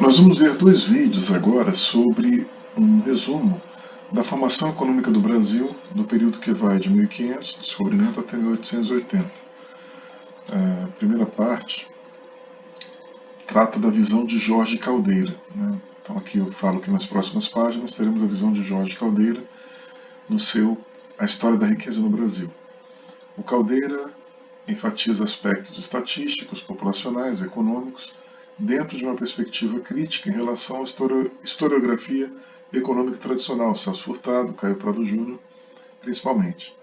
Nós vamos ver dois vídeos agora sobre um resumo da formação econômica do Brasil do período que vai de 1500, descobrimento, até 1880. A primeira parte trata da visão de Jorge Caldeira. Então aqui eu falo que nas próximas páginas teremos a visão de Jorge Caldeira no seu A História da Riqueza no Brasil. O Caldeira enfatiza aspectos estatísticos, populacionais, econômicos, dentro de uma perspectiva crítica em relação à historiografia econômica tradicional, Celso Furtado, Caio Prado Júnior, principalmente.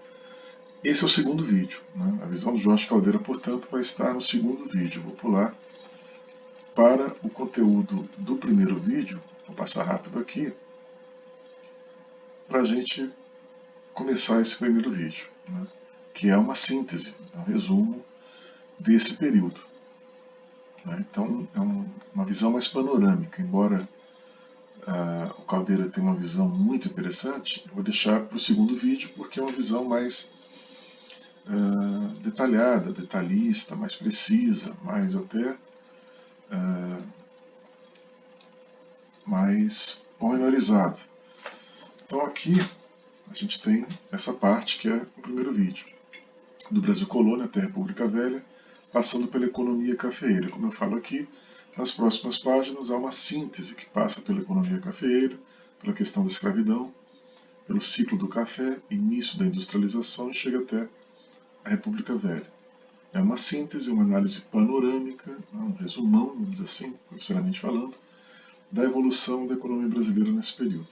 Esse é o segundo vídeo. A visão de Jorge Caldeira, portanto, vai estar no segundo vídeo. Vou pular para o conteúdo do primeiro vídeo, vou passar rápido aqui, para a gente começar esse primeiro vídeo, que é uma síntese, um resumo desse período. Então, é uma visão mais panorâmica. Embora o Caldeira tenha uma visão muito interessante, eu vou deixar para o segundo vídeo, porque é uma visão mais detalhada, detalhista, mais precisa, mais até mais pormenorizada. Então aqui a gente tem essa parte que é o primeiro vídeo, do Brasil Colônia até a República Velha, passando pela economia cafeeira. Como eu falo aqui, nas próximas páginas há uma síntese que passa pela economia cafeeira, pela questão da escravidão, pelo ciclo do café, início da industrialização e chega até a República Velha. É uma síntese, uma análise panorâmica, um resumão, vamos dizer assim, profissionalmente falando, da evolução da economia brasileira nesse período.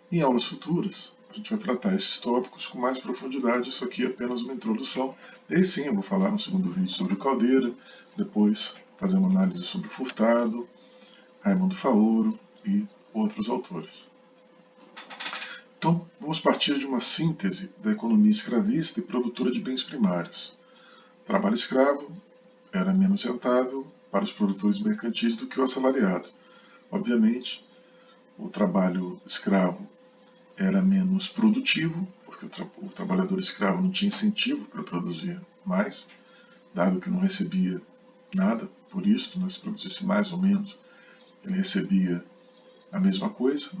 Em aulas futuras, a gente vai tratar esses tópicos com mais profundidade. Isso aqui é apenas uma introdução. E aí sim, eu vou falar no segundo vídeo sobre o Caldeira, depois fazer uma análise sobre Furtado, Raimundo Faoro e outros autores. Então, vamos partir de uma síntese da economia escravista e produtora de bens primários. O trabalho escravo era menos rentável para os produtores mercantis do que o assalariado. Obviamente, o trabalho escravo era menos produtivo, porque o trabalhador escravo não tinha incentivo para produzir mais, dado que não recebia nada por isso, se produzisse mais ou menos, ele recebia a mesma coisa,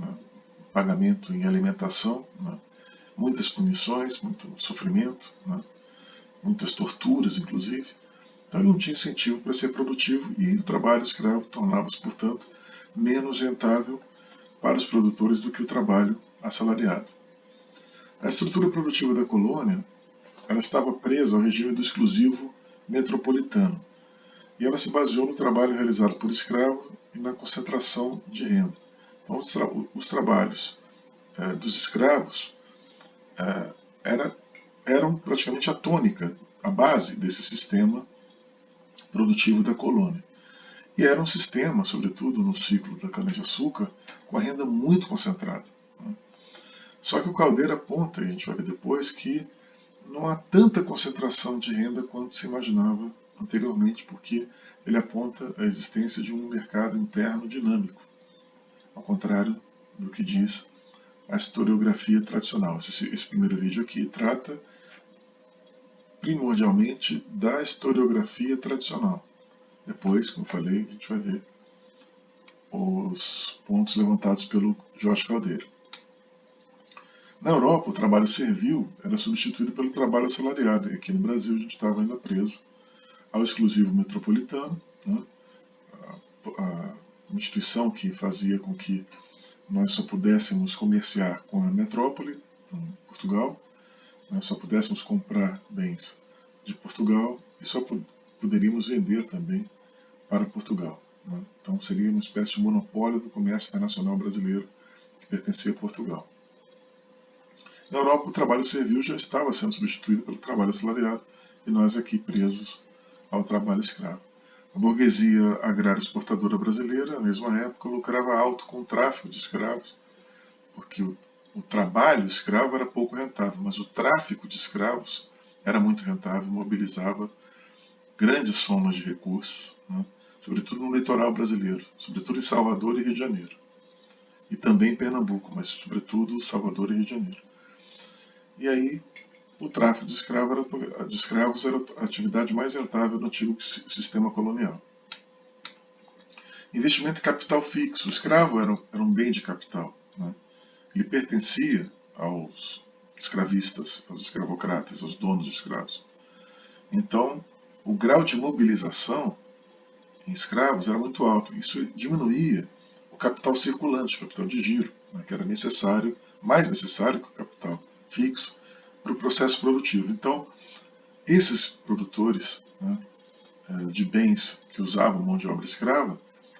pagamento em alimentação, muitas punições, muito sofrimento, muitas torturas, inclusive. Então ele não tinha incentivo para ser produtivo e o trabalho escravo tornava-se, portanto, menos rentável para os produtores do que o trabalho assalariado. A estrutura produtiva da colônia ela estava presa ao regime do exclusivo metropolitano e ela se baseou no trabalho realizado por escravo e na concentração de renda. Então, os trabalhos dos escravos eram praticamente a tônica, a base desse sistema produtivo da colônia. E era um sistema, sobretudo no ciclo da cana-de-açúcar, com a renda muito concentrada. Só que o Caldeira aponta, e a gente vai ver depois, que não há tanta concentração de renda quanto se imaginava anteriormente, porque ele aponta a existência de um mercado interno dinâmico, ao contrário do que diz a historiografia tradicional. Esse primeiro vídeo aqui trata primordialmente da historiografia tradicional. Depois, como falei, a gente vai ver os pontos levantados pelo Jorge Caldeira. Na Europa, o trabalho servil era substituído pelo trabalho assalariado, e aqui no Brasil a gente estava ainda preso ao exclusivo metropolitano, a instituição que fazia com que nós só pudéssemos comerciar com a metrópole, Portugal, nós só pudéssemos comprar bens de Portugal e só poderíamos vender também para Portugal. Então seria uma espécie de monopólio do comércio internacional brasileiro que pertencia a Portugal. Na Europa, o trabalho servil já estava sendo substituído pelo trabalho assalariado e nós aqui presos ao trabalho escravo. A burguesia agrária exportadora brasileira, na mesma época, lucrava alto com o tráfico de escravos, porque o trabalho escravo era pouco rentável, mas o tráfico de escravos era muito rentável, mobilizava grandes somas de recursos, sobretudo no litoral brasileiro, sobretudo em Salvador e Rio de Janeiro. E também em Pernambuco, mas sobretudo Salvador e Rio de Janeiro. E aí, o tráfico de escravos era a atividade mais rentável do antigo sistema colonial. Investimento em capital fixo. O escravo era um bem de capital, né? Ele pertencia aos escravistas, aos escravocratas, aos donos de escravos. Então, o grau de mobilização em escravos era muito alto. Isso diminuía o capital circulante, o capital de giro, né, que era necessário, mais necessário que o capital fixo, para o processo produtivo. Então, esses produtores, né, de bens que usavam mão de obra escrava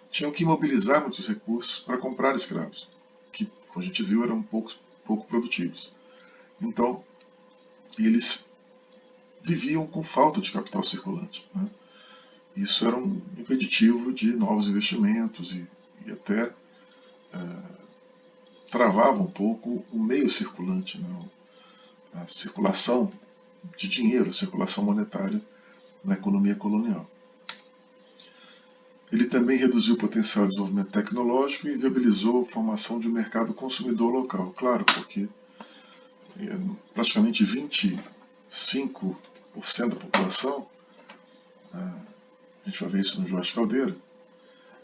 tinham que mobilizar muitos recursos para comprar escravos, que, como a gente viu, eram pouco produtivos. Então, eles viviam com falta de capital circulante, né? Isso era um impeditivo de novos investimentos e até travava um pouco o meio circulante, né? A circulação de dinheiro, a circulação monetária na economia colonial. Ele também reduziu o potencial de desenvolvimento tecnológico e viabilizou a formação de um mercado consumidor local. Claro, porque praticamente 25% da população, a gente vai ver isso no Jorge Caldeira,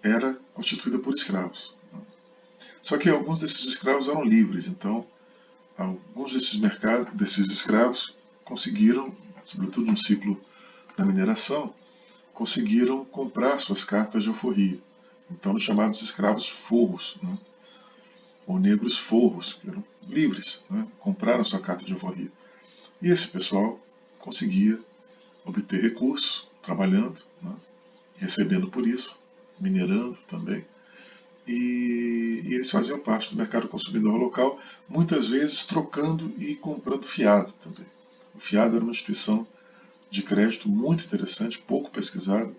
era constituída por escravos. Só que alguns desses escravos eram livres, então alguns desses escravos conseguiram, sobretudo no ciclo da mineração, conseguiram comprar suas cartas de alforria. Então, os chamados escravos forros, né? Ou negros forros, que eram livres, né? Compraram sua carta de alforria. E esse pessoal conseguia obter recursos trabalhando, né? Recebendo por isso, minerando também. E eles faziam parte do mercado consumidor local, muitas vezes trocando e comprando fiado também. O fiado era uma instituição de crédito muito interessante, pouco pesquisada,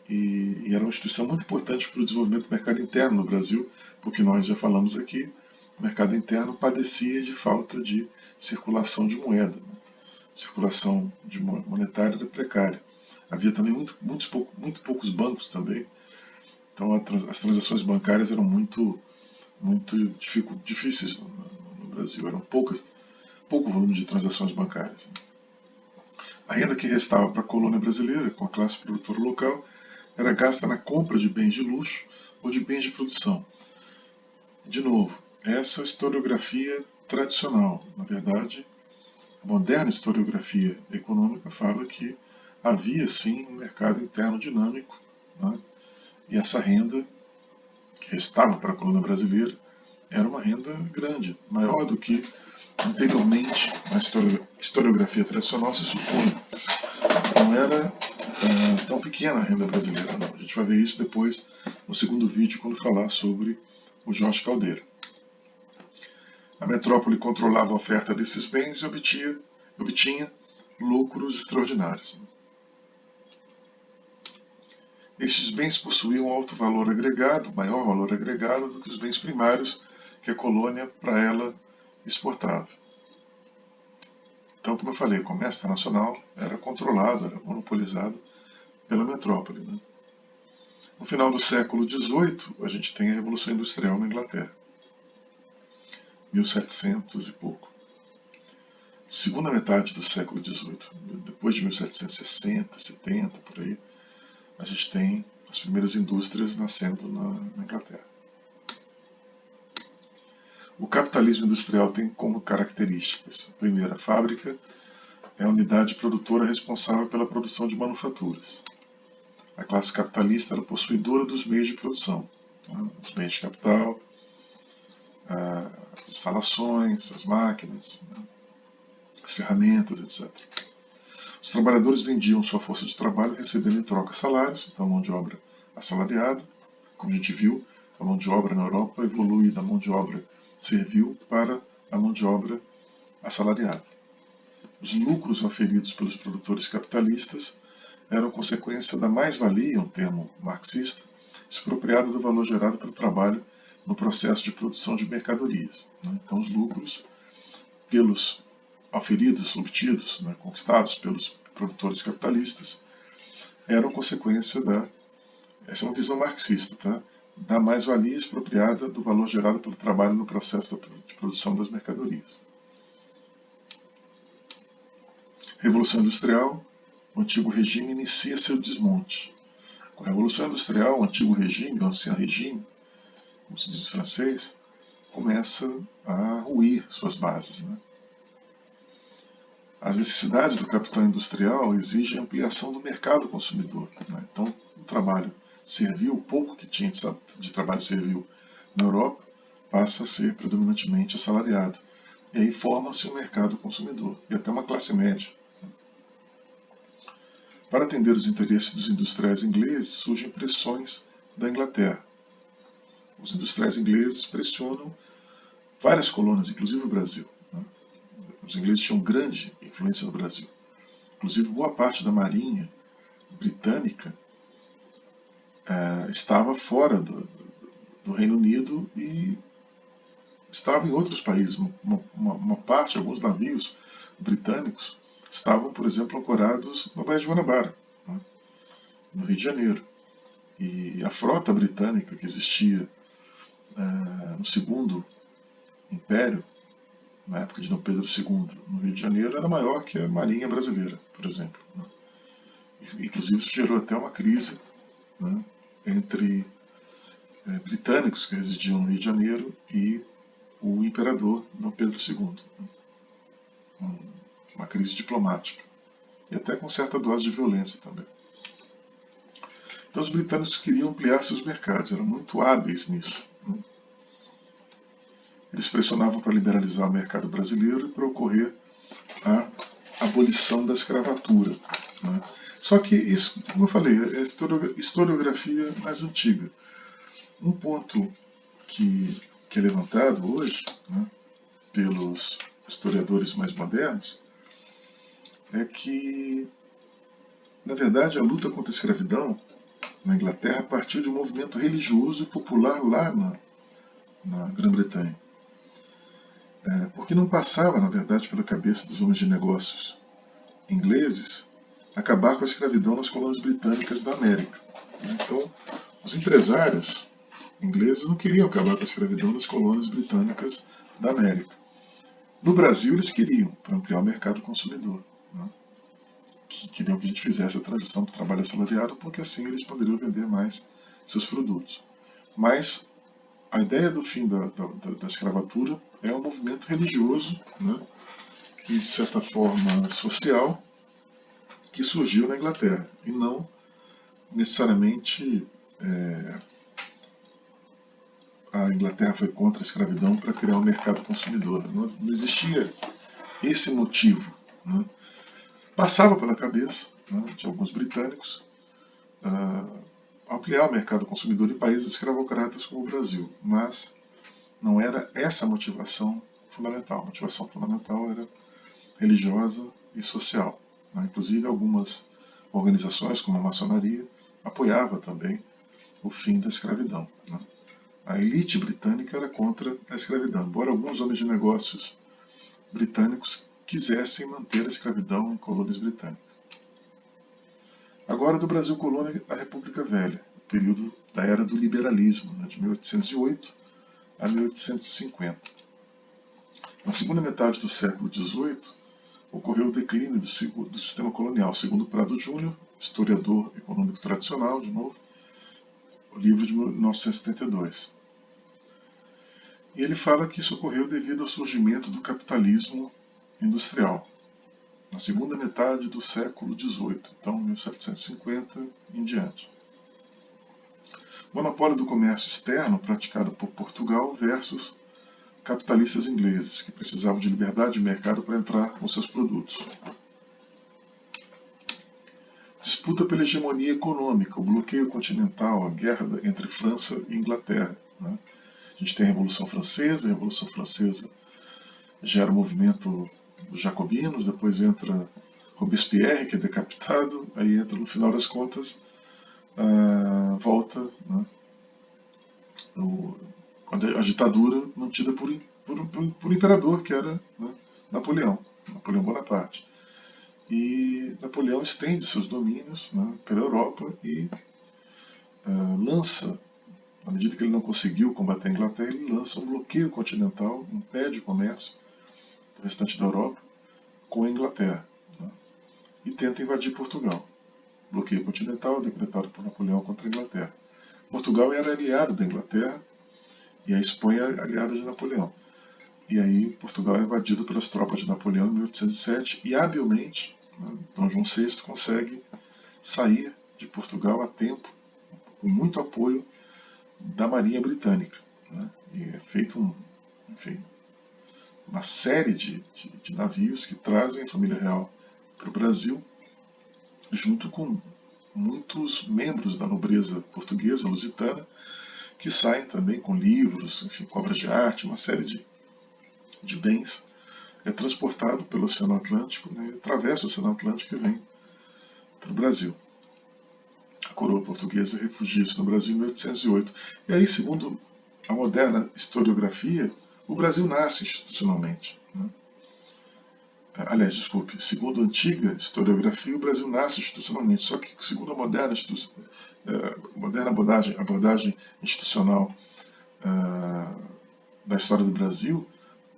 e era uma instituição muito importante para o desenvolvimento do mercado interno no Brasil, porque nós já falamos aqui, o mercado interno padecia de falta de circulação de moeda, né? Circulação monetária era precária. Havia também muito poucos bancos também, então as transações bancárias eram muito difíceis no Brasil, eram pouco volume de transações bancárias. A renda que restava para a colônia brasileira, com a classe produtora local, era gasta na compra de bens de luxo ou de bens de produção. De novo, essa historiografia tradicional, na verdade, a moderna historiografia econômica fala que havia sim um mercado interno dinâmico, né? E essa renda que restava para a colônia brasileira era uma renda grande, maior do que anteriormente na historiografia tradicional se supõe. Não era tão pequena a renda brasileira, não. A gente vai ver isso depois no segundo vídeo, quando falar sobre o Jorge Caldeira. A metrópole controlava a oferta desses bens e obtinha lucros extraordinários. Estes bens possuíam alto valor agregado, maior valor agregado do que os bens primários que a colônia para ela exportava. Então, como eu falei, o comércio internacional era controlado, era monopolizado pela metrópole, né? No final do século XVIII, a gente tem a Revolução Industrial na Inglaterra. 1700 e pouco. Segunda metade do século XVIII, depois de 1760, 70, por aí, a gente tem as primeiras indústrias nascendo na Inglaterra. O capitalismo industrial tem como características: a primeira, a fábrica é a unidade produtora responsável pela produção de manufaturas. A classe capitalista era possuidora dos meios de produção, né? Os bens de capital, as instalações, as máquinas, né? As ferramentas, etc. Os trabalhadores vendiam sua força de trabalho recebendo em troca salários, então mão de obra assalariada. Como a gente viu, a mão de obra na Europa evolui da mão de obra servil para a mão de obra assalariada. Os lucros oferidos pelos produtores capitalistas eram consequência da mais-valia, um termo marxista, expropriado do valor gerado pelo trabalho no processo de produção de mercadorias. Então, os lucros obtidos, conquistados pelos produtores capitalistas, eram consequência essa é uma visão marxista, tá? Da mais-valia expropriada do valor gerado pelo trabalho no processo de produção das mercadorias. Revolução Industrial, o antigo regime inicia seu desmonte, Com a Revolução Industrial, o antigo regime, o ancien regime, como se diz em francês, começa a ruir suas bases, né? As necessidades do capital industrial exigem ampliação do mercado consumidor, né? Então, o trabalho servil, o pouco que tinha de trabalho servil na Europa, passa a ser predominantemente assalariado. E aí forma-se um mercado consumidor e até uma classe média. Para atender os interesses dos industriais ingleses, surgem pressões da Inglaterra. Os industriais ingleses pressionam várias colônias, inclusive o Brasil, né? Os ingleses tinham grande influência no Brasil. Inclusive, boa parte da marinha britânica estava fora do Reino Unido e estava em outros países. Uma parte, alguns navios britânicos estavam, por exemplo, ancorados na Baía de Guanabara, né, no Rio de Janeiro. E a frota britânica que existia no Segundo Império, na época de Dom Pedro II, no Rio de Janeiro, era maior que a Marinha Brasileira, por exemplo, né. Inclusive, isso gerou até uma crise, né, entre britânicos que residiam no Rio de Janeiro e o imperador Dom Pedro II. Uma crise diplomática. E até com certa dose de violência também. Então os britânicos queriam ampliar seus mercados, eram muito hábeis nisso, né? Eles pressionavam para liberalizar o mercado brasileiro e para ocorrer a abolição da escravatura, né? Só que isso, como eu falei, é a historiografia mais antiga. Um ponto que é levantado hoje, né, pelos historiadores mais modernos é que, na verdade, a luta contra a escravidão na Inglaterra partiu de um movimento religioso e popular lá na Grã-Bretanha. Porque não passava, na verdade, pela cabeça dos homens de negócios ingleses acabar com a escravidão nas colônias britânicas da América. Então, os empresários ingleses não queriam acabar com a escravidão nas colônias britânicas da América. No Brasil, eles queriam, para ampliar o mercado consumidor, né? Queriam que a gente fizesse a transição para o trabalho assalariado, porque assim eles poderiam vender mais seus produtos. Mas a ideia do fim da escravatura é um movimento religioso, né, e de certa forma social, que surgiu na Inglaterra, e não necessariamente a Inglaterra foi contra a escravidão para criar um mercado consumidor. Não existia esse motivo, né? Passava pela cabeça, né, de alguns britânicos ampliar o mercado consumidor em países escravocratas como o Brasil, mas não era essa a motivação fundamental. A motivação fundamental era religiosa e social, né? Inclusive algumas organizações como a maçonaria apoiava também o fim da escravidão, né? A elite britânica era contra a escravidão, embora alguns homens de negócios britânicos quisessem manter a escravidão em colônias britânicas. Agora, do Brasil colônia à República Velha, período da era do liberalismo, né, de 1808 a 1850. Na segunda metade do século XVIII, ocorreu o declínio do sistema colonial, segundo Prado Júnior, historiador econômico tradicional, de novo, o livro de 1972. E ele fala que isso ocorreu devido ao surgimento do capitalismo industrial, na segunda metade do século XVIII, então 1750 em diante. Monopólio do comércio externo praticado por Portugal versus capitalistas ingleses, que precisavam de liberdade de mercado para entrar com seus produtos. Disputa pela hegemonia econômica, o bloqueio continental, a guerra entre França e Inglaterra, né? A gente tem a Revolução Francesa gera o movimento dos jacobinos, depois entra Robespierre, que é decapitado, aí entra, no final das contas, volta, né, a ditadura mantida por imperador, que era, né, Napoleão Bonaparte. E Napoleão estende seus domínios, né, pela Europa e lança, na medida que ele não conseguiu combater a Inglaterra, ele lança um bloqueio continental, impede o comércio do restante da Europa com a Inglaterra, né, e tenta invadir Portugal. bloqueio continental decretado por Napoleão contra a Inglaterra. Portugal era aliado da Inglaterra e a Espanha aliada de Napoleão. E aí Portugal é invadido pelas tropas de Napoleão em 1807 e habilmente, né, Dom João VI consegue sair de Portugal a tempo, com muito apoio da Marinha Britânica. Né, e é feito uma série de navios que trazem a família real para o Brasil, junto com muitos membros da nobreza portuguesa, lusitana, que saem também com livros, enfim, com obras de arte, uma série de bens. É transportado pelo Oceano Atlântico, né, atravessa o Oceano Atlântico e vem para o Brasil. A coroa portuguesa refugia-se no Brasil em 1808. E aí, segundo a moderna historiografia, o Brasil nasce institucionalmente. Né? Aliás, desculpe, segundo a antiga historiografia, o Brasil nasce institucionalmente, só que segundo a moderna abordagem institucional da história do Brasil,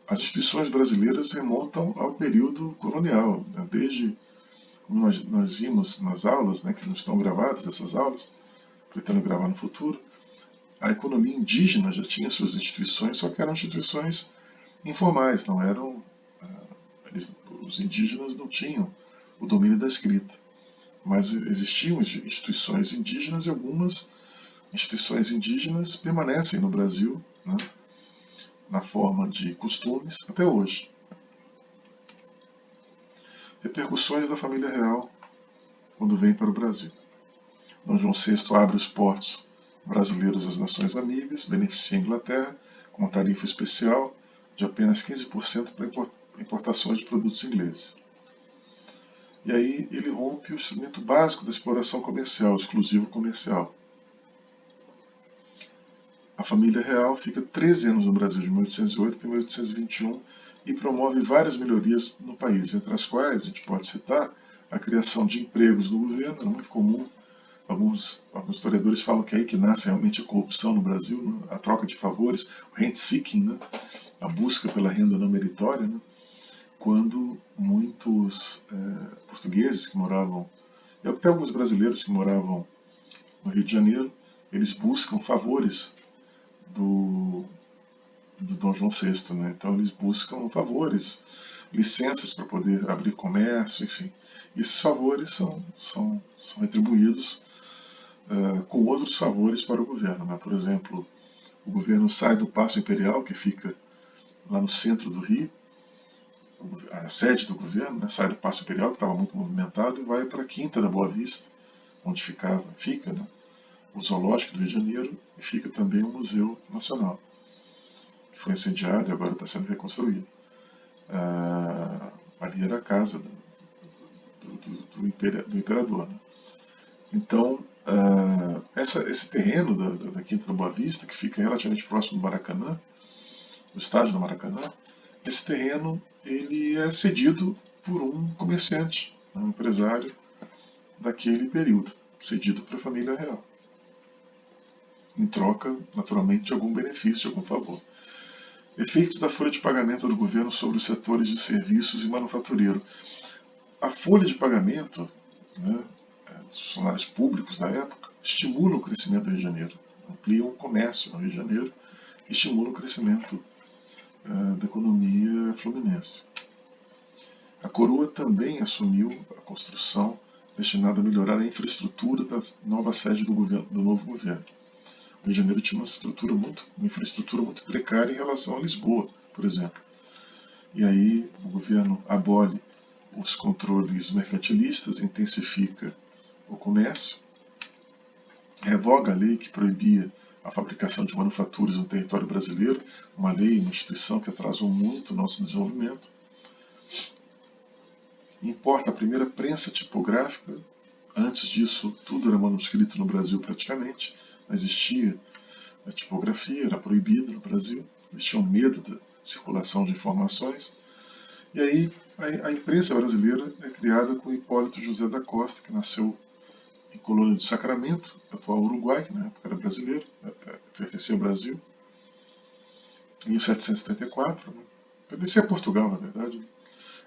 as instituições brasileiras remontam ao período colonial, né? Desde, como nós vimos nas aulas, né, que não estão gravadas essas aulas, pretendo gravar no futuro, a economia indígena já tinha suas instituições, só que eram instituições informais, não eram. Os indígenas não tinham o domínio da escrita, mas existiam instituições indígenas e algumas instituições indígenas permanecem no Brasil, né, na forma de costumes até hoje. Repercussões da família real quando vem para o Brasil. Dom João VI abre os portos brasileiros às nações amigas, beneficia a Inglaterra com uma tarifa especial de apenas 15% para importações de produtos ingleses. E aí ele rompe o instrumento básico da exploração comercial, o exclusivo comercial. A família real fica 13 anos no Brasil, de 1808 até 1821, e promove várias melhorias no país, entre as quais a gente pode citar a criação de empregos no governo. Era muito comum. Alguns historiadores falam que é aí que nasce realmente a corrupção no Brasil, né? A troca de favores, o rent-seeking, né? A busca pela renda não meritória, né? Quando muitos portugueses que moravam, e até alguns brasileiros que moravam no Rio de Janeiro, eles buscam favores do Dom João VI. Né? Então eles buscam favores, licenças para poder abrir comércio, enfim. E esses favores são retribuídos com outros favores para o governo. Né? Por exemplo, o governo sai do Paço Imperial, que fica lá no centro do Rio, a sede do governo, né? Sai do Paço Imperial, que estava muito movimentado, e vai para a Quinta da Boa Vista, onde fica, né, o Zoológico do Rio de Janeiro, e fica também o Museu Nacional, que foi incendiado e agora está sendo reconstruído. Ali era a casa do imperador. Né? Então, esse terreno da Quinta da Boa Vista, que fica relativamente próximo do Maracanã, do estádio do Maracanã, esse terreno ele é cedido por um comerciante, um empresário daquele período, cedido para a família real, em troca, naturalmente, de algum benefício, de algum favor. Efeitos da folha de pagamento do governo sobre os setores de serviços e manufatureiro. A folha de pagamento, né, dos funcionários públicos da época, estimula o crescimento do Rio de Janeiro, amplia o comércio no Rio de Janeiro, estimula o crescimento da economia fluminense. A coroa também assumiu a construção destinada a melhorar a infraestrutura da nova sede do novo governo. O Rio de Janeiro tinha uma infraestrutura muito precária em relação a Lisboa, por exemplo. E aí o governo abole os controles mercantilistas, intensifica o comércio, revoga a lei que proibia a fabricação de manufaturas no território brasileiro, uma lei, uma instituição que atrasou muito o nosso desenvolvimento. Importa a primeira prensa tipográfica. Antes disso, tudo era manuscrito no Brasil praticamente. Não existia a tipografia, era proibida no Brasil. Eles tinham medo da circulação de informações. E aí a imprensa brasileira é criada com Hipólito José da Costa, que nasceu em Colônia do Sacramento, atual Uruguai, que na época era brasileiro, pertencia ao Brasil, em 1774, né? Pertencia a Portugal, na verdade.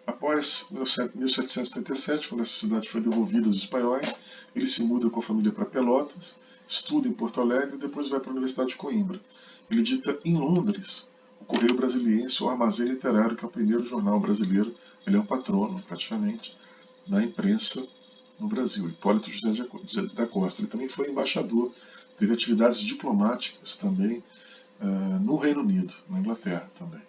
Após 1777, quando essa cidade foi devolvida aos espanhóis, ele se muda com a família para Pelotas, estuda em Porto Alegre e depois vai para a Universidade de Coimbra. Ele edita em Londres o Correio Brasiliense, o Armazém Literário, que é o primeiro jornal brasileiro. Ele é um patrono, praticamente, da imprensa no Brasil. Hipólito José da Costa. Ele também foi embaixador, teve atividades diplomáticas também no Reino Unido, na Inglaterra também.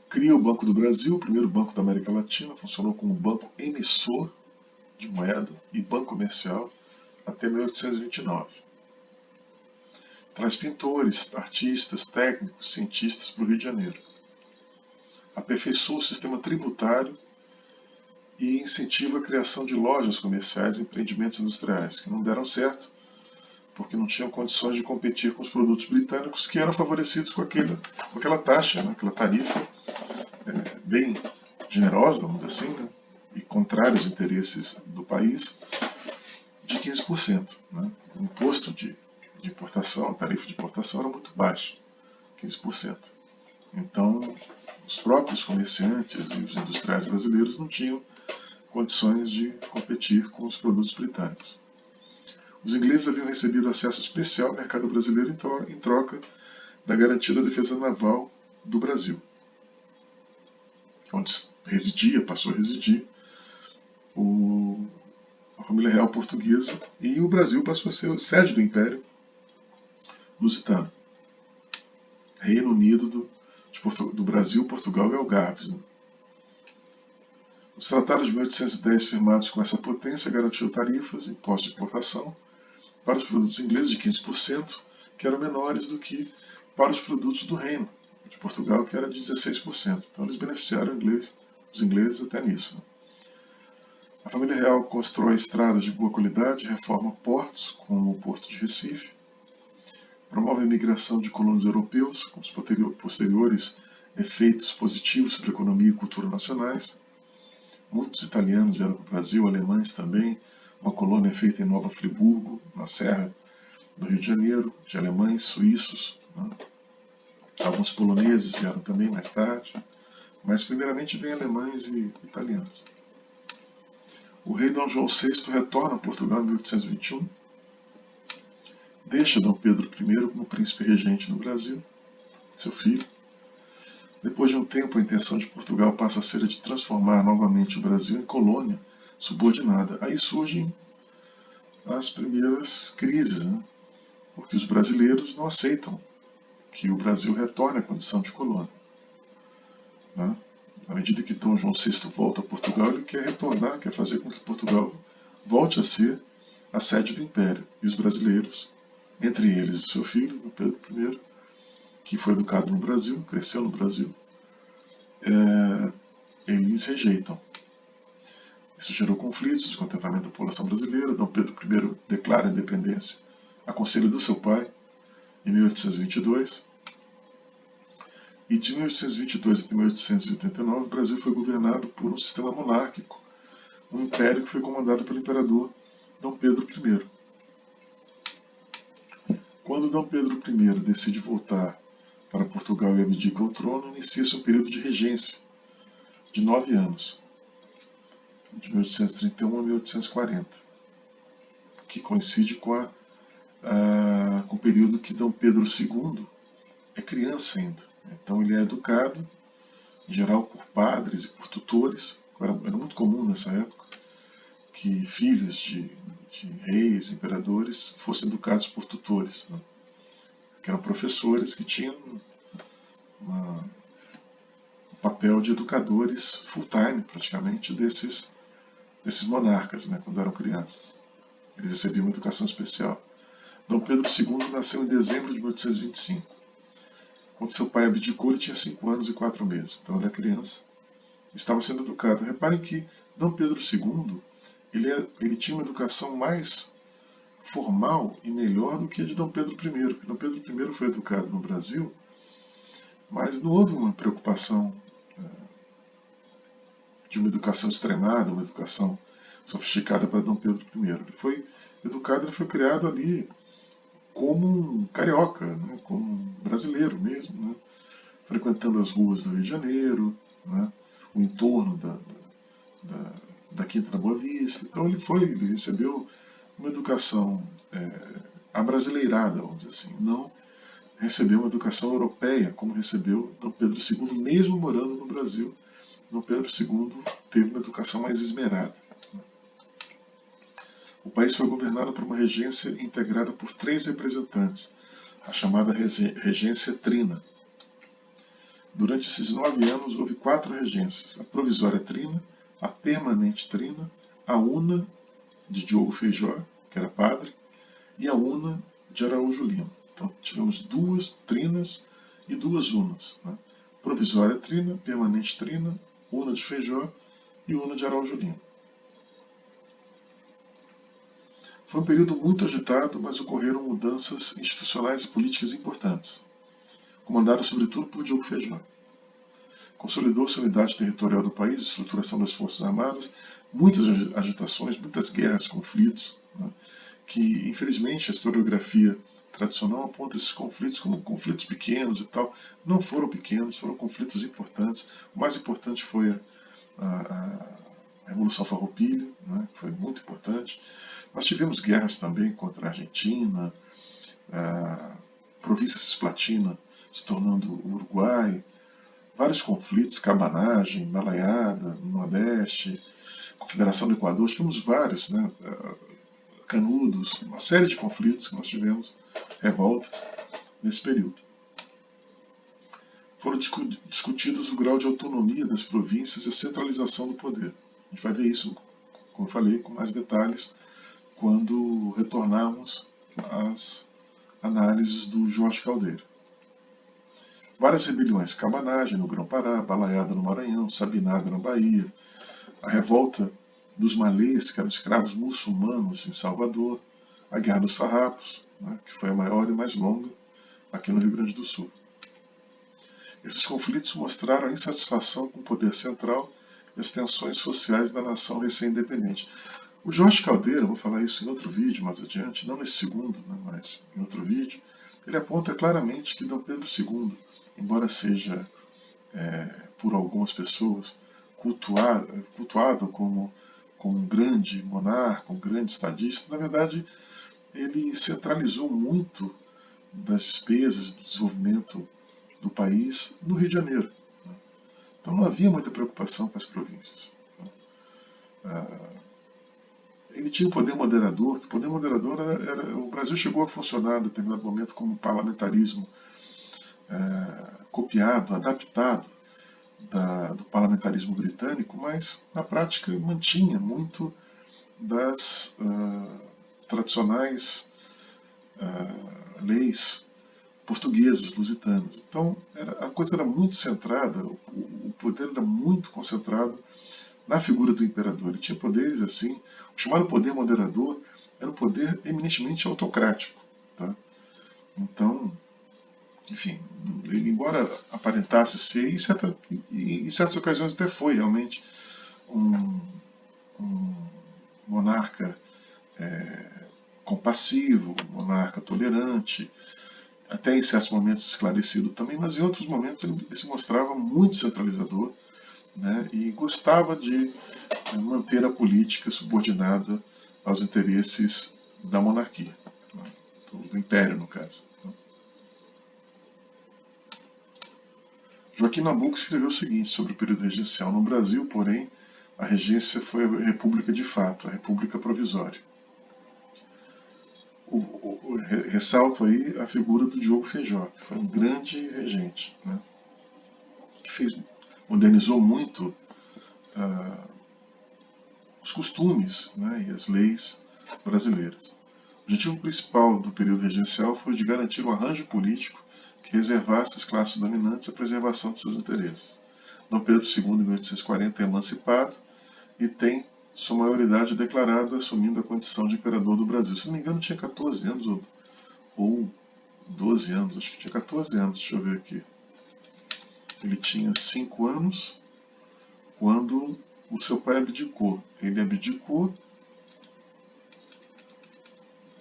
Cria o Banco do Brasil, o primeiro banco da América Latina, funcionou como banco emissor de moeda e banco comercial até 1829. Traz pintores, artistas, técnicos, cientistas para o Rio de Janeiro. Aperfeiçoa o sistema tributário e incentiva a criação de lojas comerciais e empreendimentos industriais, que não deram certo, porque não tinham condições de competir com os produtos britânicos, que eram favorecidos com aquela taxa, né, aquela tarifa bem generosa, vamos dizer assim, né, e contrária aos interesses do país, de 15%. Né? O imposto de importação, a tarifa de importação era muito baixa, 15%. Então, os próprios comerciantes e os industriais brasileiros não tinham condições de competir com os produtos britânicos. Os ingleses haviam recebido acesso especial ao mercado brasileiro em troca da garantia da defesa naval do Brasil, onde passou a residir a família real portuguesa, e o Brasil passou a ser sede do Império Lusitano, Reino Unido do Brasil, Portugal e Algarves. Né? Os tratados de 1810 firmados com essa potência garantiam tarifas e impostos de importação para os produtos ingleses de 15%, que eram menores do que para os produtos do Reino de Portugal, que era de 16%. Então eles beneficiaram os ingleses até nisso. Né? A família real constrói estradas de boa qualidade, reforma portos, como o Porto de Recife, promove a imigração de colonos europeus, com os posteriores efeitos positivos sobre a economia e cultura nacionais. Muitos italianos vieram para o Brasil, alemães também. Uma colônia feita em Nova Friburgo, na Serra do Rio de Janeiro, de alemães, suíços. Né? Alguns poloneses vieram também mais tarde, mas primeiramente vêm alemães e italianos. O rei Dom João VI retorna a Portugal em 1821, deixa Dom Pedro I como príncipe regente no Brasil, seu filho. Depois de um tempo, a intenção de Portugal passa a ser a de transformar novamente o Brasil em colônia subordinada. Aí surgem as primeiras crises, né? Porque os brasileiros não aceitam que o Brasil retorne à condição de colônia. Né? À medida que Dom João VI volta a Portugal, ele quer retornar, quer fazer com que Portugal volte a ser a sede do Império. E os brasileiros, entre eles o seu filho, Dom Pedro I, que foi educado no Brasil, cresceu no Brasil, eles rejeitam. Isso gerou conflitos, descontentamento da população brasileira. Dom Pedro I declara a independência a conselho do seu pai, em 1822. E de 1822 até 1889, o Brasil foi governado por um sistema monárquico, um império que foi comandado pelo imperador Dom Pedro I. Quando Dom Pedro I decide voltar para Portugal e abdica o trono, inicia-se um período de regência de 9 anos, de 1831 a 1840, que coincide com o período que Dom Pedro II é criança ainda. Então ele é educado, em geral, por padres e por tutores. Era muito comum nessa época que filhos de reis, imperadores, fossem educados por tutores, né? Que eram professores que tinham um papel de educadores full-time, praticamente, desses monarcas, né, quando eram crianças. Eles recebiam uma educação especial. Dom Pedro II nasceu em dezembro de 1825. Quando seu pai abdicou, ele tinha 5 anos e 4 meses. Então ele era criança. Estava sendo educado. Reparem que Dom Pedro II ele tinha uma educação mais formal e melhor do que a de Dom Pedro I. Dom Pedro I foi educado no Brasil, mas não houve uma preocupação de uma educação extremada, uma educação sofisticada para Dom Pedro I. Ele foi educado, ele foi criado ali como um carioca, né, como um brasileiro mesmo. Né. frequentando as ruas do Rio de Janeiro, né, o entorno da Quinta da Boa Vista. Então ele recebeu uma educação abrasileirada, vamos dizer assim, não recebeu uma educação europeia, como recebeu Dom Pedro II, mesmo morando no Brasil. Dom Pedro II teve uma educação mais esmerada. O país foi governado por uma regência integrada por 3 representantes, a chamada regência trina. Durante esses 9 anos houve 4 regências: a provisória trina, a permanente trina, a una de Diogo Feijó, que era padre, e a una de Araújo Lima. Então tivemos 2 trinas e 2 unas. Né? Provisória trina, permanente trina, una de Feijó e una de Araújo Lima. Foi um período muito agitado, mas ocorreram mudanças institucionais e políticas importantes, comandadas sobretudo por Diogo Feijó. Consolidou-se a unidade territorial do país, estruturação das forças armadas, muitas agitações, muitas guerras, conflitos, né, que infelizmente a historiografia tradicional aponta esses conflitos como conflitos pequenos e tal. Não foram pequenos, foram conflitos importantes. O mais importante foi a Revolução Farroupilha, né, que foi muito importante. Nós tivemos guerras também contra a Argentina, a província cisplatina se tornando o Uruguai, vários conflitos, cabanagem, balaiada, no Nordeste, Confederação do Equador, tivemos vários, né, Canudos, uma série de conflitos que nós tivemos, revoltas, nesse período. Foram discutidos o grau de autonomia das províncias e a centralização do poder. A gente vai ver isso, como eu falei, com mais detalhes quando retornarmos às análises do Jorge Caldeira. Várias rebeliões, cabanagem no Grão-Pará, balaiada no Maranhão, sabinada na Bahia, a revolta dos malês, que eram escravos muçulmanos em Salvador, a Guerra dos Farrapos, né, que foi a maior e mais longa aqui no Rio Grande do Sul. Esses conflitos mostraram a insatisfação com o poder central e as tensões sociais da nação recém-independente. O Jorge Caldeira, vou falar isso em outro vídeo mais adiante, não nesse segundo, né, mas em outro vídeo, ele aponta claramente que Dom Pedro II, embora seja, por algumas pessoas, cultuado como um grande monarca, um grande estadista, na verdade, ele centralizou muito das despesas do desenvolvimento do país no Rio de Janeiro. Então não havia muita preocupação com as províncias. Ele tinha o poder moderador, que o poder moderador o Brasil chegou a funcionar em determinado momento como um parlamentarismo copiado, adaptado do parlamentarismo britânico, mas na prática mantinha muito das tradicionais leis portuguesas, lusitanas. Então a coisa era muito centrada, o poder era muito concentrado na figura do imperador. Ele tinha poderes assim, o chamado poder moderador era um poder eminentemente autocrático. Tá? Então, enfim, ele, embora aparentasse ser, em certas ocasiões até foi realmente um monarca compassivo, um monarca tolerante, até em certos momentos esclarecido também, mas em outros momentos ele se mostrava muito centralizador, né, e gostava de manter a política subordinada aos interesses da monarquia, né, do império, no caso. Joaquim Nabuco escreveu o seguinte sobre o período regencial. No Brasil, porém, a regência foi a república de fato, a república provisória. Ressalto aí a figura do Diogo Feijó, que foi um grande regente, né, que modernizou muito os costumes, né, e as leis brasileiras. O objetivo principal do período regencial foi de garantir um arranjo político que reservasse às classes dominantes a preservação de seus interesses. Dom Pedro II, em 1840, é emancipado e tem sua maioridade declarada, assumindo a condição de imperador do Brasil. Se não me engano, tinha 14 anos ou 12 anos, acho que tinha 14 anos, deixa eu ver aqui. Ele tinha 5 anos quando o seu pai abdicou. Ele abdicou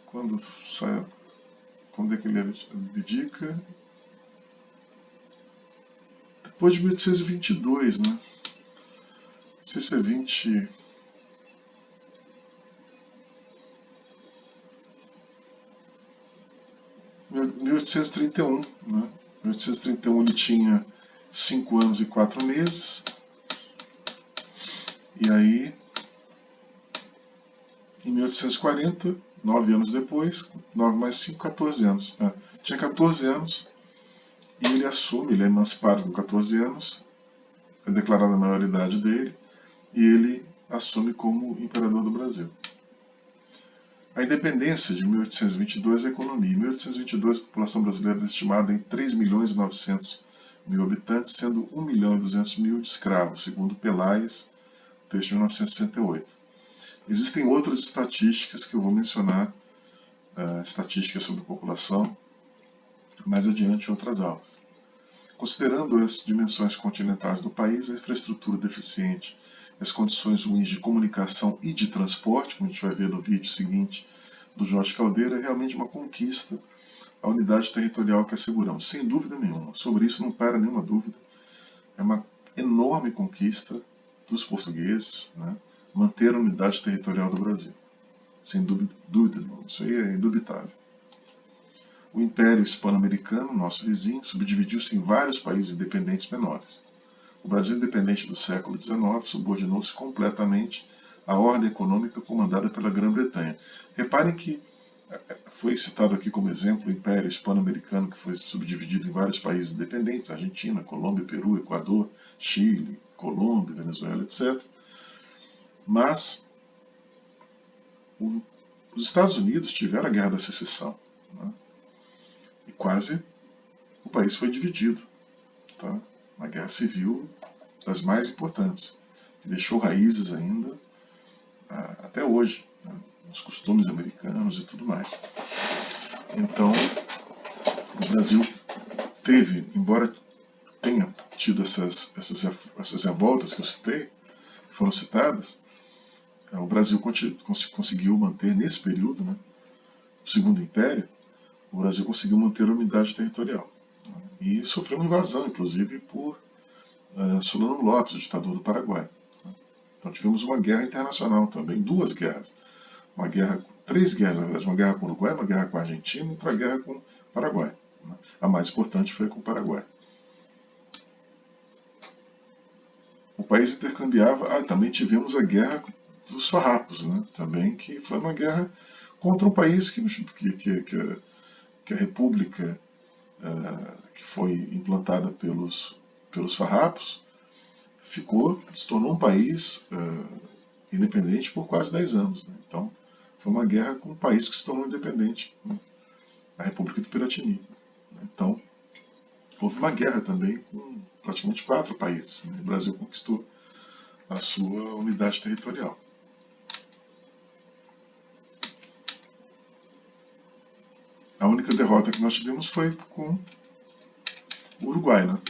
quando é que ele abdica? Depois de 1822, né? Não sei se é 20... 1831, né? 1831 ele tinha 5 anos e 4 meses. E aí, em 1840, 9 anos depois, 9 mais 5, 14 anos. Né? Tinha 14 anos e ele assume, ele é emancipado com 14 anos, é declarada a maioridade dele, e ele assume como imperador do Brasil. A independência de 1822 é a economia. Em 1822, a população brasileira era estimada em 3.900.000 habitantes, sendo 1.200.000 de escravos, segundo Pelaes, texto de 1968. Existem outras estatísticas que eu vou mencionar, estatísticas sobre população, mais adiante em outras aulas. Considerando as dimensões continentais do país, a infraestrutura deficiente, as condições ruins de comunicação e de transporte, como a gente vai ver no vídeo seguinte do Jorge Caldeira, é realmente uma conquista a unidade territorial que asseguramos, sem dúvida nenhuma. Sobre isso não para nenhuma dúvida. É uma enorme conquista dos portugueses, né, manter a unidade territorial do Brasil. Sem dúvida nenhuma. Isso aí é indubitável. O Império Hispano-Americano, nosso vizinho, subdividiu-se em vários países independentes menores. O Brasil independente do século XIX subordinou-se completamente à ordem econômica comandada pela Grã-Bretanha. Reparem que foi citado aqui como exemplo o Império Hispano-Americano, que foi subdividido em vários países independentes, Argentina, Colômbia, Peru, Equador, Chile, Colômbia, Venezuela, etc. Mas os Estados Unidos tiveram a Guerra da Secessão, né? E quase o país foi dividido, tá? Uma guerra civil das mais importantes, que deixou raízes ainda até hoje, né? Nos costumes americanos e tudo mais. Então, o Brasil teve, embora tenha tido essas revoltas que eu citei, que foram citadas, o Brasil conseguiu manter nesse período, né, o Segundo Império, o Brasil conseguiu manter a unidade territorial. Né, e sofreu uma invasão, inclusive, por Solano Lopes, o ditador do Paraguai. Né. Então tivemos uma guerra internacional também, duas guerras. Três guerras, na verdade, uma guerra com o Uruguai, uma guerra com a Argentina e outra guerra com o Paraguai. Né. A mais importante foi com o Paraguai. O país intercambiava. Também tivemos a guerra dos farrapos, né? Também, que foi uma guerra contra um país que a república que foi implantada pelos farrapos se tornou um país independente por quase 10 anos. Né? Então, foi uma guerra com um país que se tornou independente, né? A República do Piratini. Então, houve uma guerra também com praticamente 4 países. Né? O Brasil conquistou a sua unidade territorial. A única derrota que nós tivemos foi com o Uruguai, né?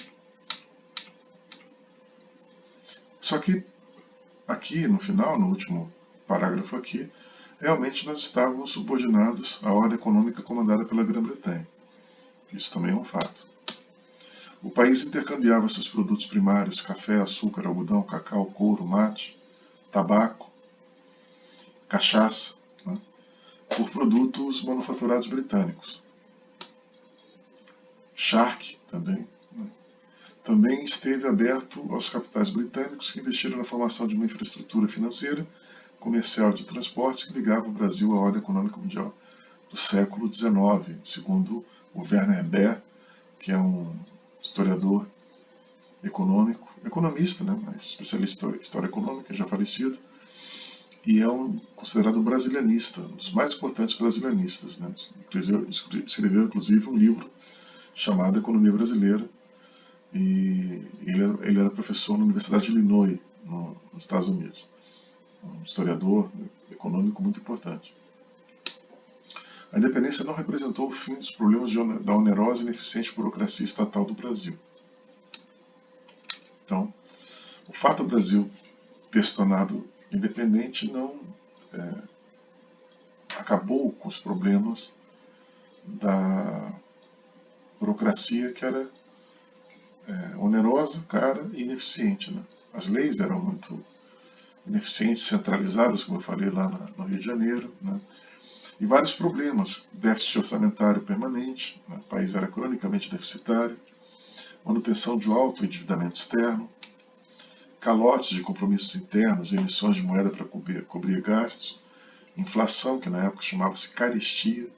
Só que aqui no final, no último parágrafo aqui, realmente nós estávamos subordinados à ordem econômica comandada pela Grã-Bretanha. Isso também é um fato. O país intercambiava seus produtos primários, café, açúcar, algodão, cacau, couro, mate, tabaco, cachaça, né, por produtos manufaturados britânicos. Charque também. Né. Também esteve aberto aos capitais britânicos que investiram na formação de uma infraestrutura financeira, comercial e de transportes que ligava o Brasil à ordem econômica mundial do século XIX, segundo o Werner Baer, que é um historiador economista, né, mas especialista em história econômica, já falecido, e é considerado brasilianista, um dos mais importantes brasilianistas. Né, escreveu inclusive um livro chamado Economia Brasileira, e ele era professor na Universidade de Illinois, nos Estados Unidos. Um historiador econômico muito importante. A independência não representou o fim dos problemas da onerosa e ineficiente burocracia estatal do Brasil. Então, o fato do Brasil ter se tornado independente não acabou com os problemas da burocracia que era onerosa, cara e ineficiente, né? As leis eram muito ineficientes, centralizadas, como eu falei lá no Rio de Janeiro, né? E vários problemas, déficit orçamentário permanente, né? O país era cronicamente deficitário, manutenção de um alto endividamento externo, calotes de compromissos internos, emissões de moeda para cobrir gastos, inflação, que na época chamava-se carestia.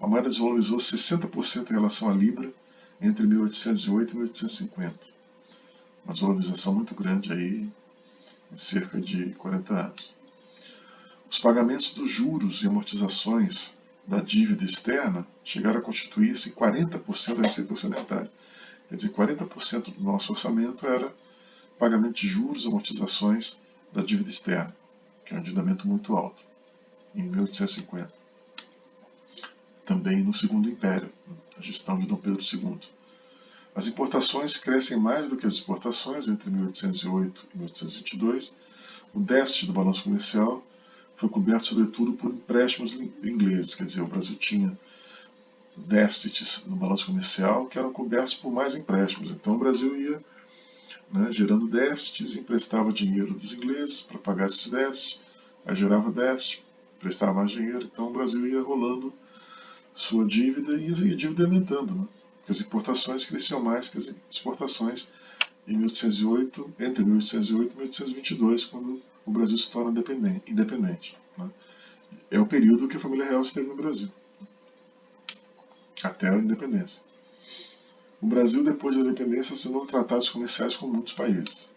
A moeda desvalorizou 60% em relação à libra entre 1808 e 1850. Uma desvalorização muito grande aí, em cerca de 40 anos. Os pagamentos dos juros e amortizações da dívida externa chegaram a constituir-se 40% da receita orçamentária. Quer dizer, 40% do nosso orçamento era pagamento de juros e amortizações da dívida externa, que é um endividamento muito alto, em 1850. Também no Segundo Império, a gestão de Dom Pedro II. As importações crescem mais do que as exportações entre 1808 e 1822. O déficit do balanço comercial foi coberto sobretudo por empréstimos ingleses, quer dizer, o Brasil tinha déficits no balanço comercial que eram cobertos por mais empréstimos. Então o Brasil ia, né, gerando déficits, emprestava dinheiro dos ingleses para pagar esses déficits, aí gerava déficit, emprestava mais dinheiro, então o Brasil ia rolando sua dívida e a dívida aumentando, né? Porque as importações cresciam mais que as exportações em 1808, entre 1808 e 1822, quando o Brasil se torna independente. Né? É o período que a família real esteve no Brasil, até a independência. O Brasil, depois da independência, assinou tratados comerciais com muitos países.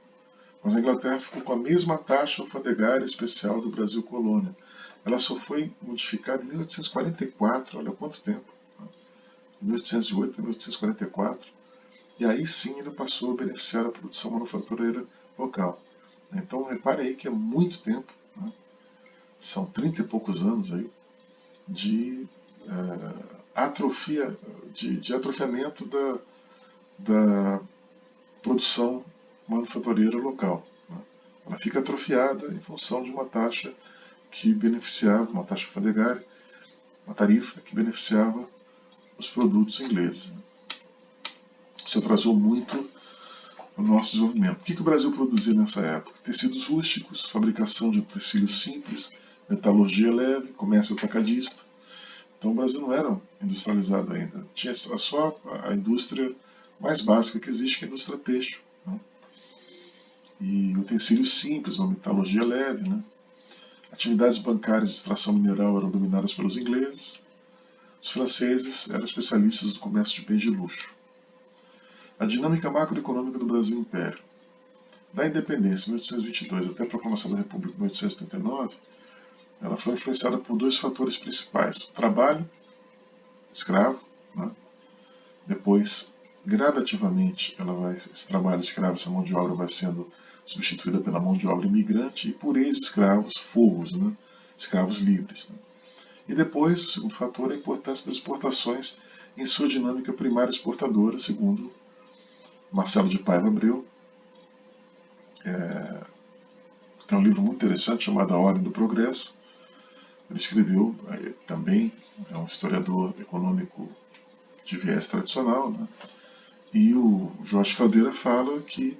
Mas a Inglaterra ficou com a mesma taxa alfandegária especial do Brasil colônia. Ela só foi modificada em 1844, olha quanto tempo. De 1808 a 1844. E aí sim ele passou a beneficiar a produção manufatureira local. Então repare aí que é muito tempo, né? São 30 e poucos anos aí, de atrofiamento da produção manufatureira local. Né? Ela fica atrofiada em função de uma taxa que beneficiava, uma taxa alfandegária, uma tarifa que beneficiava os produtos ingleses. Né? Isso atrasou muito o nosso desenvolvimento. O que o Brasil produzia nessa época? Tecidos rústicos, fabricação de utensílios simples, metalurgia leve, comércio atacadista. Então o Brasil não era industrializado ainda. Tinha só a indústria mais básica que existe, que é a indústria têxtil. Né? E utensílios simples, uma metalurgia leve. Né? Atividades bancárias de extração mineral eram dominadas pelos ingleses. Os franceses eram especialistas no comércio de bens de luxo. A dinâmica macroeconômica do Brasil Império. Da independência, em 1822, até a proclamação da República, em 1879, ela foi influenciada por dois fatores principais. O trabalho escravo, né? Depois, gradativamente, esse trabalho escravo, essa mão de obra vai sendo substituída pela mão de obra imigrante e por ex-escravos forros, né? Escravos livres. Né? E depois, o segundo fator é a importância das exportações em sua dinâmica primária exportadora, segundo Marcelo de Paiva Abreu. Tem um livro muito interessante chamado A Ordem do Progresso. Ele escreveu também, é um historiador econômico de viés tradicional, né? E o Jorge Caldeira fala que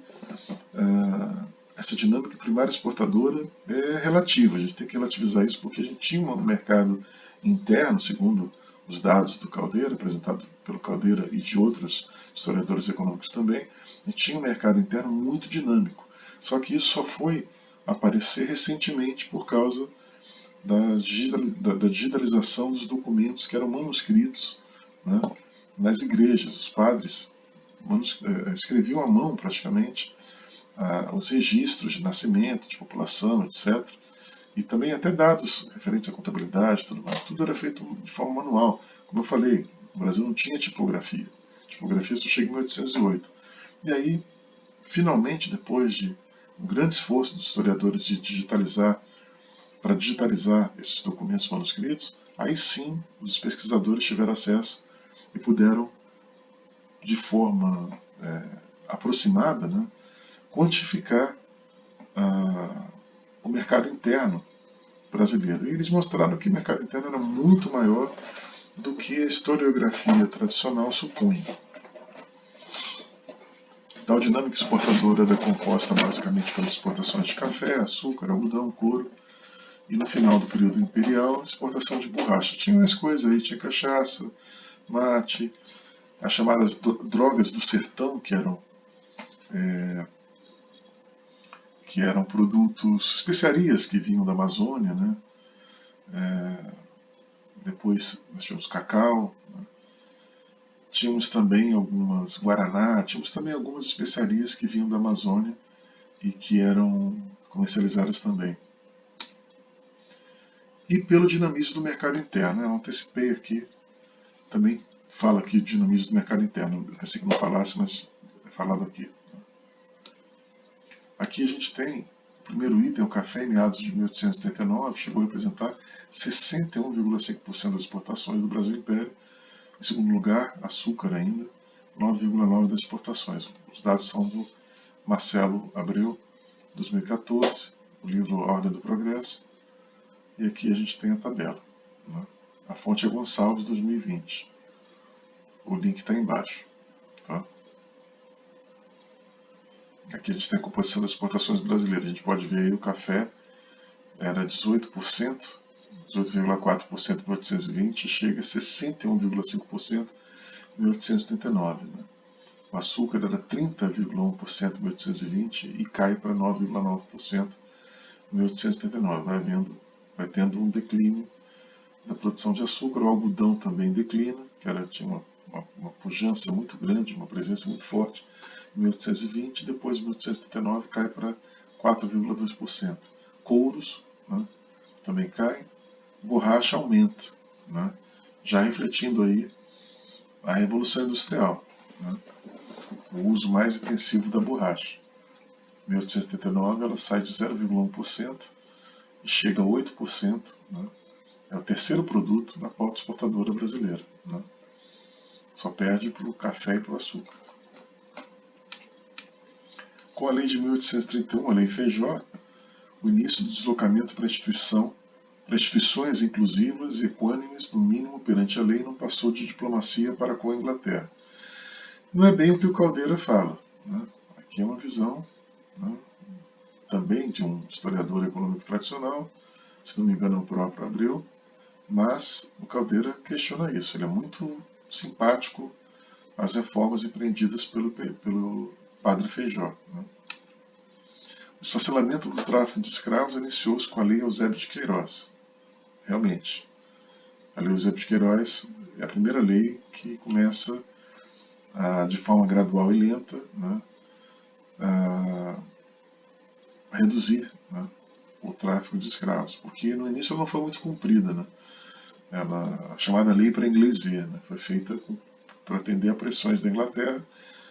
essa dinâmica primária exportadora é relativa, a gente tem que relativizar isso porque a gente tinha um mercado interno, segundo os dados do Caldeira, apresentado pelo Caldeira e de outros historiadores econômicos também, a gente tinha um mercado interno muito dinâmico. Só que isso só foi aparecer recentemente por causa da digitalização dos documentos que eram manuscritos, né, nas igrejas. Os padres escreviam à mão praticamente os registros de nascimento, de população, etc. E também até dados referentes à contabilidade, tudo mais. Tudo era feito de forma manual. Como eu falei, o Brasil não tinha tipografia. A tipografia só chega em 1808. E aí, finalmente, depois de um grande esforço dos historiadores para digitalizar esses documentos manuscritos, aí sim os pesquisadores tiveram acesso e puderam, de forma aproximada, né, quantificar o mercado interno brasileiro. E eles mostraram que o mercado interno era muito maior do que a historiografia tradicional supunha. Dow Dinâmica Exportadora era composta basicamente pelas exportações de café, açúcar, algodão, couro. E no final do período imperial, exportação de borracha. Tinha mais coisas aí, tinha cachaça, mate, as chamadas drogas do sertão, que eram produtos, especiarias que vinham da Amazônia, né? Depois nós tínhamos cacau, né? Tínhamos também algumas guaraná, tínhamos também algumas especiarias que vinham da Amazônia e que eram comercializadas também. E pelo dinamismo do mercado interno, eu antecipei aqui, também fala aqui de dinamismo do mercado interno, eu pensei que não falasse, mas é falado aqui. Aqui a gente tem o primeiro item, o café, em meados de 1879, chegou a representar 61,5% das exportações do Brasil Império. Em segundo lugar, açúcar ainda, 9,9% das exportações. Os dados são do Marcelo Abreu, 2014, o livro Ordem do Progresso. E aqui a gente tem a tabela, né? A fonte é Gonçalves, 2020. O link está embaixo. Tá? Aqui a gente tem a composição das exportações brasileiras. A gente pode ver aí o café era 18%, 18,4% em 1820 e chega a 61,5% em 1879. Né? O açúcar era 30,1% em 1820 e cai para 9,9% em 1879. Vai tendo um declínio da produção de açúcar. O algodão também declina, tinha uma pujança muito grande, uma presença muito forte em 1820, depois em 1879 cai para 4,2%. Couros, né, também cai, borracha aumenta, né, já refletindo aí a Revolução Industrial, né, o uso mais intensivo da borracha. Em 1879 ela sai de 0,1% e chega a 8%, né, é o terceiro produto na pauta exportadora brasileira. Né, só perde para o café e para o açúcar. Com a lei de 1831, a lei Feijó, o início do deslocamento para instituições inclusivas e equânimes, no mínimo perante a lei, não passou de diplomacia para com a Inglaterra. Não é bem o que o Caldeira fala. Né? Aqui é uma visão, né, também de um historiador econômico tradicional, se não me engano é o próprio Abreu, mas o Caldeira questiona isso. Ele é muito simpático às reformas empreendidas pelo Padre Feijó. Né? O esfacelamento do tráfico de escravos iniciou-se com a Lei Eusébio de Queiroz. Realmente, a Lei Eusébio de Queiroz é a primeira lei que começa de forma gradual e lenta, né, a reduzir, né, o tráfico de escravos, porque no início ela não foi muito cumprida. Né? A chamada Lei para Inglês Ver, né, foi feita para atender a pressões da Inglaterra.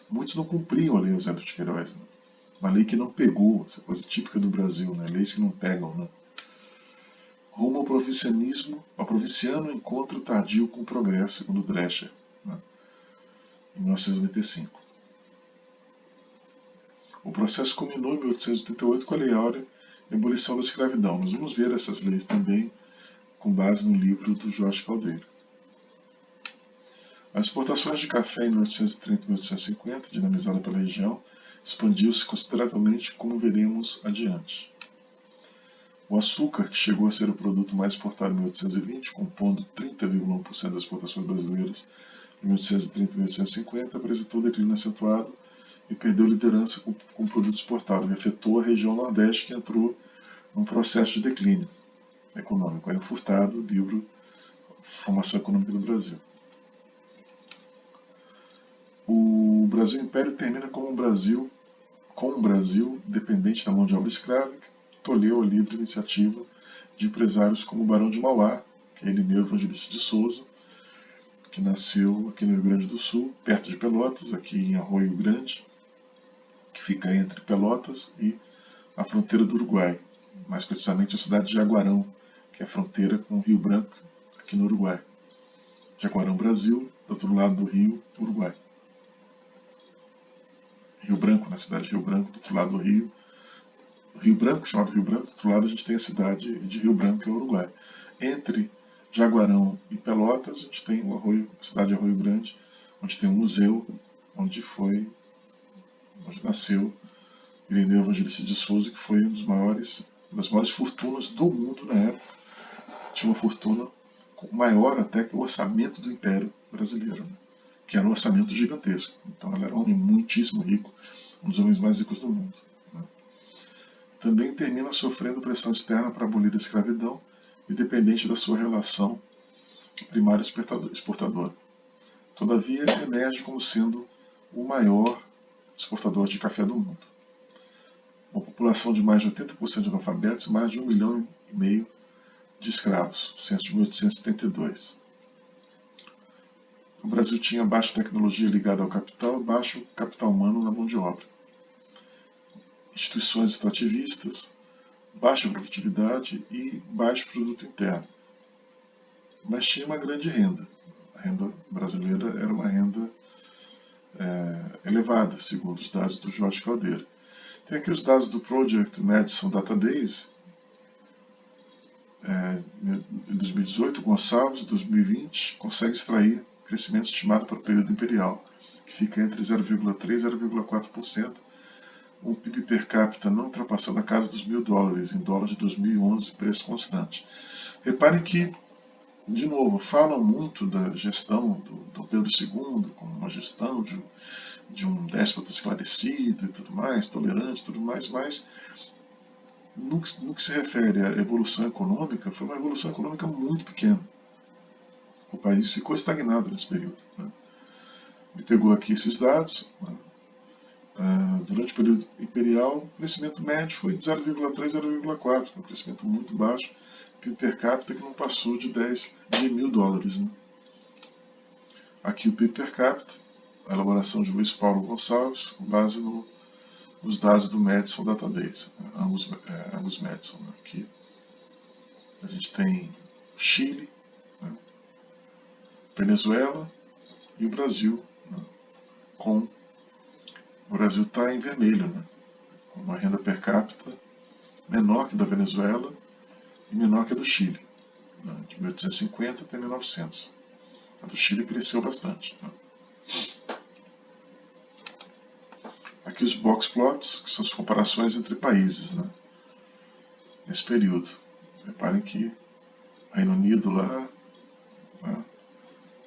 Muitos não cumpriam a Lei Eusébio de Queiroz. Né? Uma lei que não pegou, essa coisa típica do Brasil, né? Leis que não pegam. Né? Rumo ao provincianismo, ao provinciano encontro tardio com o progresso, segundo Drescher, né? Em 1995. O processo culminou em 1888 com a Lei Áurea e a abolição da escravidão. Nós vamos ver essas leis também com base no livro do Jorge Caldeira. As exportações de café em 1830 e 1850, dinamizada pela região, expandiu-se consideravelmente, como veremos adiante. O açúcar, que chegou a ser o produto mais exportado em 1820, compondo 30,1% das exportações brasileiras em 1830 e 1850, apresentou declínio acentuado e perdeu liderança com o produto exportado, e afetou a região Nordeste, que entrou num processo de declínio econômico. Aí o Furtado, livro Formação Econômica do Brasil. O Brasil Império termina com um Brasil dependente da mão de obra escrava, que tolheu a livre iniciativa de empresários como o Barão de Mauá, que é Irineu Evangelista de Souza, que nasceu aqui no Rio Grande do Sul, perto de Pelotas, aqui em Arroio Grande, que fica entre Pelotas e a fronteira do Uruguai, mais precisamente a cidade de Jaguarão, que é a fronteira com o Rio Branco, aqui no Uruguai. Jaguarão, Brasil, do outro lado do Rio, Uruguai. Rio Branco, na cidade de Rio Branco, do outro lado do Rio. Rio Branco, chamado Rio Branco, do outro lado a gente tem a cidade de Rio Branco, que é o Uruguai. Entre Jaguarão e Pelotas, a gente tem a cidade de Arroio Grande, onde tem um museu, onde foi onde nasceu Irineu Evangelista de Souza, que foi das maiores fortunas do mundo na época. Tinha uma fortuna maior até que o orçamento do Império Brasileiro, né? Que era um orçamento gigantesco. Então ela era um homem muitíssimo rico, um dos homens mais ricos do mundo, né? Também termina sofrendo pressão externa para abolir a escravidão, independente da sua relação primária-exportadora. Todavia, emerge como sendo o maior exportador de café do mundo. Uma população de mais de 80% de analfabetos e mais de 1,5 milhão de escravos, censo de 1872. O Brasil tinha baixa tecnologia ligada ao capital e baixo capital humano na mão de obra. Instituições extrativistas, baixa produtividade e baixo produto interno. Mas tinha uma grande renda. A renda brasileira era uma renda elevada, segundo os dados do Jorge Caldeira. Tem aqui os dados do Project Madison Database, em 2018, Gonçalves, em 2020, consegue extrair crescimento estimado para o período imperial, que fica entre 0,3% e 0,4%, um PIB per capita não ultrapassando a casa dos $1.000, em dólar de 2011, preço constante. Reparem que, de novo, falam muito da gestão do Dom Pedro II, como uma gestão de um déspota esclarecido e tudo mais, tolerante e tudo mais, mas no que se refere à evolução econômica, foi uma evolução econômica muito pequena. O país ficou estagnado nesse período, né? Ele pegou aqui esses dados, né? Durante o período imperial, o crescimento médio foi de 0,3 a 0,4, um crescimento muito baixo, PIB per capita que não passou de $1.000, né? Aqui o PIB per capita, a elaboração de Luiz Paulo Gonçalves, com base nos dados do Madison Database, né? Angus Madison, né? Aqui a gente tem Chile, né? Venezuela e o Brasil, né? O Brasil está em vermelho, né? Com uma renda per capita menor que a da Venezuela e menor que a do Chile, né? De 1850 até 1900. A do Chile cresceu bastante, né? Aqui os box plots, que são as comparações entre países, né? Nesse período. Reparem que o Reino Unido lá, né?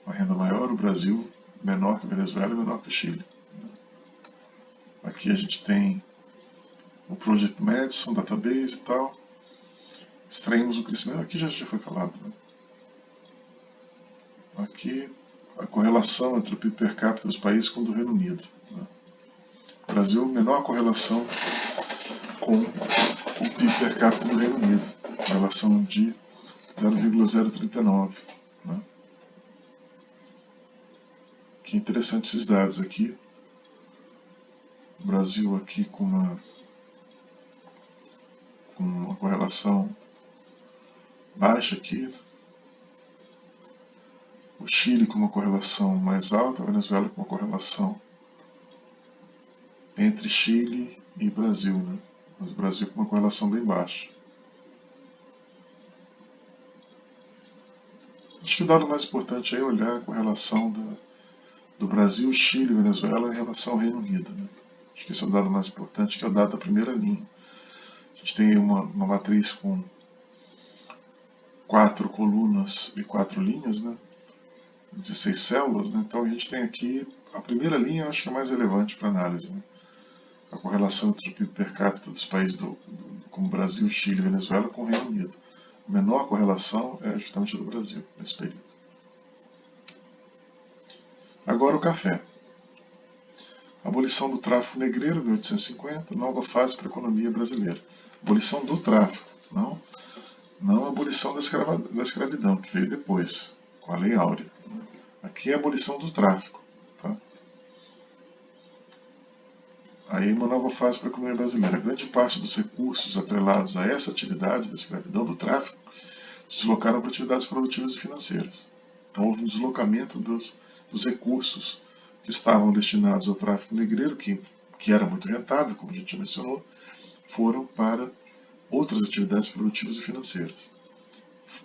Uma renda maior, o Brasil menor que a Venezuela e menor que o Chile. Aqui a gente tem o Project Madison, Database e tal. Extraímos o crescimento. Aqui já foi falado, né? Aqui a correlação entre o PIB per capita dos países com o do Reino Unido, né? O Brasil, menor correlação com o PIB per capita do Reino Unido, correlação de 0,039, né? Que interessante esses dados aqui. O Brasil aqui com uma correlação baixa aqui. O Chile com uma correlação mais alta, a Venezuela com uma correlação entre Chile e Brasil, né? Mas o Brasil com uma correlação bem baixa. Acho que o dado mais importante é olhar a correlação do Brasil, Chile e Venezuela em relação ao Reino Unido, né? Acho que esse é o dado mais importante, que é o dado da primeira linha. A gente tem uma matriz com 4 colunas e 4 linhas, né? 16 células, né? Então a gente tem aqui a primeira linha, eu acho que é mais relevante para análise, né? A correlação entre o PIB per capita dos países como Brasil, Chile e Venezuela com o Reino Unido. A menor correlação é justamente a do Brasil nesse período. Agora o café. Abolição do tráfico negreiro, 1850, nova fase para a economia brasileira. Abolição do tráfico, não a abolição da escravidão, que veio depois, com a Lei Áurea. Aqui é a abolição do tráfico. Tá? Aí uma nova fase para a economia brasileira. Grande parte dos recursos atrelados a essa atividade da escravidão, do tráfico, se deslocaram para atividades produtivas e financeiras. Então houve um deslocamento dos recursos que estavam destinados ao tráfico negreiro, que era muito rentável, como a gente já mencionou, foram para outras atividades produtivas e financeiras.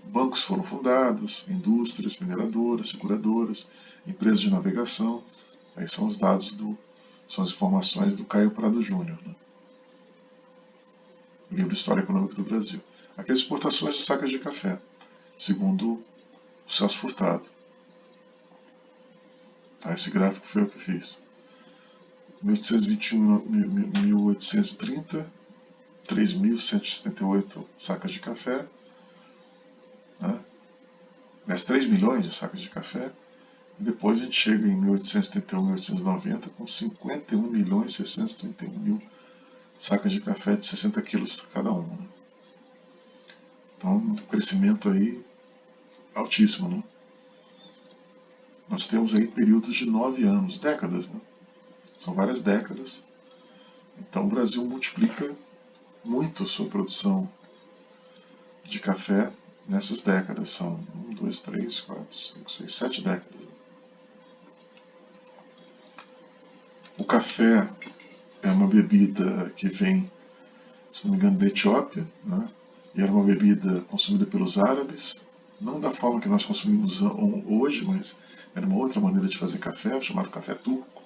Bancos foram fundados, indústrias, mineradoras, seguradoras, empresas de navegação. Aí são os dados do São as informações do Caio Prado Júnior, né? Livro História Econômica do Brasil. Aqui as exportações de sacas de café, segundo o Celso Furtado. Esse gráfico foi eu que fiz. 1821 a 1830, 3.178 sacas de café, né? 3 milhões de sacas de café. E depois a gente chega em 1871, 1890 com 51 milhões 631 mil sacas de café de 60 quilos cada uma. Né? Então, um crescimento aí altíssimo. Né? Nós temos aí períodos de 9 anos, décadas. Né? São várias décadas. Então o Brasil multiplica muito a sua produção de café nessas décadas. São 1, 2, 3, 4, 5, 6, 7 décadas. O café é uma bebida que vem, se não me engano, da Etiópia, né? E era uma bebida consumida pelos árabes, não da forma que nós consumimos hoje, mas era uma outra maneira de fazer café, chamado café turco.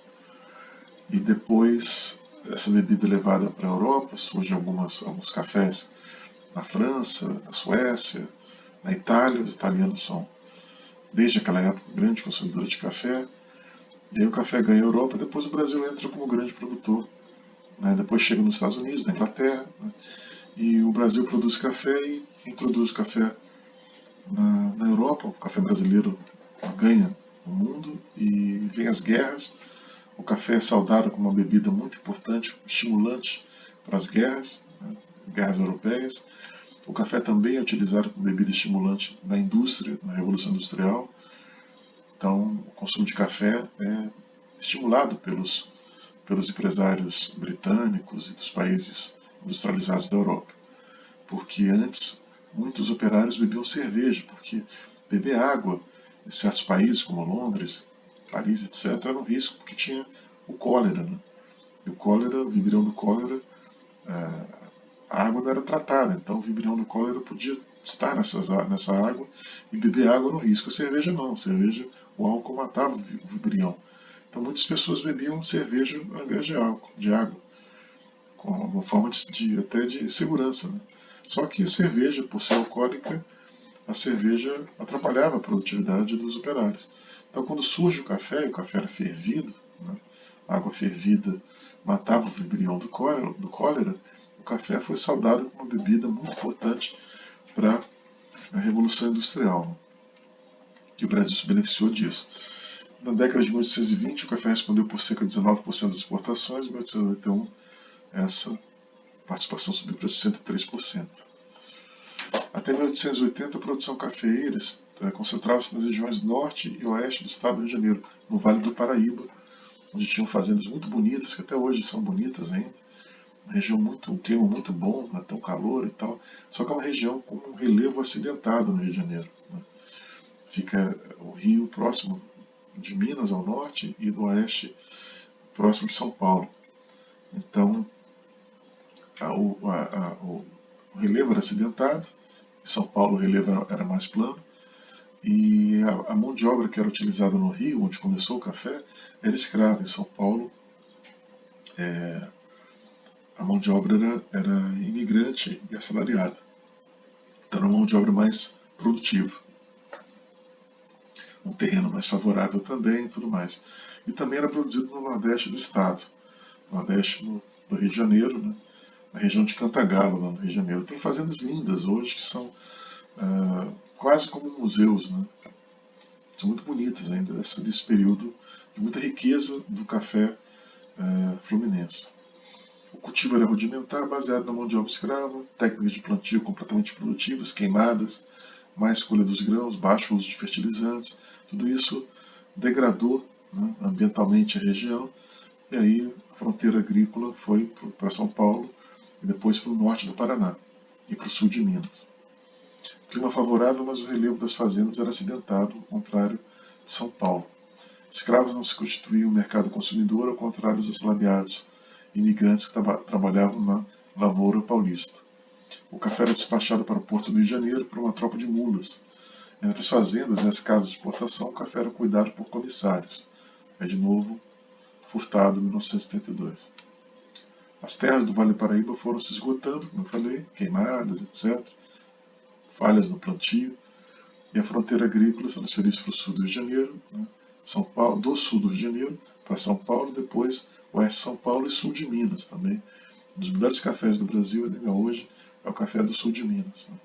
E depois essa bebida é levada para a Europa, surgem alguns cafés na França, na Suécia, na Itália. Os italianos são, desde aquela época, grandes consumidores de café. E aí o café ganha a Europa, depois o Brasil entra como grande produtor. Né? Depois chega nos Estados Unidos, na Inglaterra. Né? E o Brasil produz café e introduz o café na Europa. O café brasileiro ganha o mundo e vem as guerras. O café é saudado como uma bebida muito importante, estimulante para as guerras, né? Guerras europeias. O café também é utilizado como bebida estimulante na indústria, na Revolução Industrial. Então, o consumo de café é estimulado pelos empresários britânicos e dos países industrializados da Europa. Porque antes, muitos operários bebiam cerveja, porque beber água em certos países, como Londres, Paris, etc., era um risco, porque tinha o cólera. Né? E o cólera, o vibrião do cólera, a água não era tratada, então o vibrião do cólera podia estar nessa água e beber água no risco. A cerveja não, a cerveja, o álcool matava o vibrião. Então muitas pessoas bebiam cerveja ao invés de água, com uma forma até de segurança. Né? Só que a cerveja, por ser alcoólica, a cerveja atrapalhava a produtividade dos operários. Então quando surge o café, e o café era fervido, né? A água fervida matava o vibrião do cólera, o café foi saudado como uma bebida muito importante para a Revolução Industrial. E o Brasil se beneficiou disso. Na década de 1820, o café respondeu por cerca de 19% das exportações, em 1891, essa participação subiu para 63%. Até 1880, a produção cafeeira concentrava-se nas regiões norte e oeste do estado do Rio de Janeiro, no Vale do Paraíba, onde tinham fazendas muito bonitas, que até hoje são bonitas ainda. Uma região um clima muito bom, não é tão calor e tal. Só que é uma região com um relevo acidentado no Rio de Janeiro. Né? Fica o rio próximo de Minas ao norte e do oeste próximo de São Paulo. Então, o relevo era acidentado. Em São Paulo o relevo era mais plano. E a mão de obra que era utilizada no Rio, onde começou o café, era escrava. Em São Paulo, a mão de obra era imigrante e assalariada. Então era uma mão de obra mais produtiva. Um terreno mais favorável também e tudo mais. E também era produzido no Nordeste do estado. Nordeste do Rio de Janeiro, né? Na região de Cantagalo, lá no Rio de Janeiro. Tem fazendas lindas hoje que são quase como museus, né? São muito bonitas ainda desse período de muita riqueza do café fluminense. O cultivo era rudimentar, baseado na mão de obra escrava, técnicas de plantio completamente produtivas, queimadas, má escolha dos grãos, baixo uso de fertilizantes. Tudo isso degradou, né, ambientalmente a região, e aí a fronteira agrícola foi para São Paulo e depois para o norte do Paraná e para o sul de Minas. Clima favorável, mas o relevo das fazendas era acidentado, ao contrário de São Paulo. Escravos não se constituíam no mercado consumidor, ao contrário dos assalariados, imigrantes que trabalhavam na lavoura paulista. O café era despachado para o porto do Rio de Janeiro por uma tropa de mulas. Entre as fazendas e as casas de exportação, o café era cuidado por comissários. É de novo furtado em 1972. As terras do Vale do Paraíba foram se esgotando, como eu falei, queimadas, etc. Falhas no plantio. E a fronteira agrícola se transferiu para o sul do Rio de Janeiro, né? São Paulo, do sul do Rio de Janeiro para São Paulo, depois oeste de São Paulo e sul de Minas também. Um dos melhores cafés do Brasil ainda hoje é o café do sul de Minas. Né?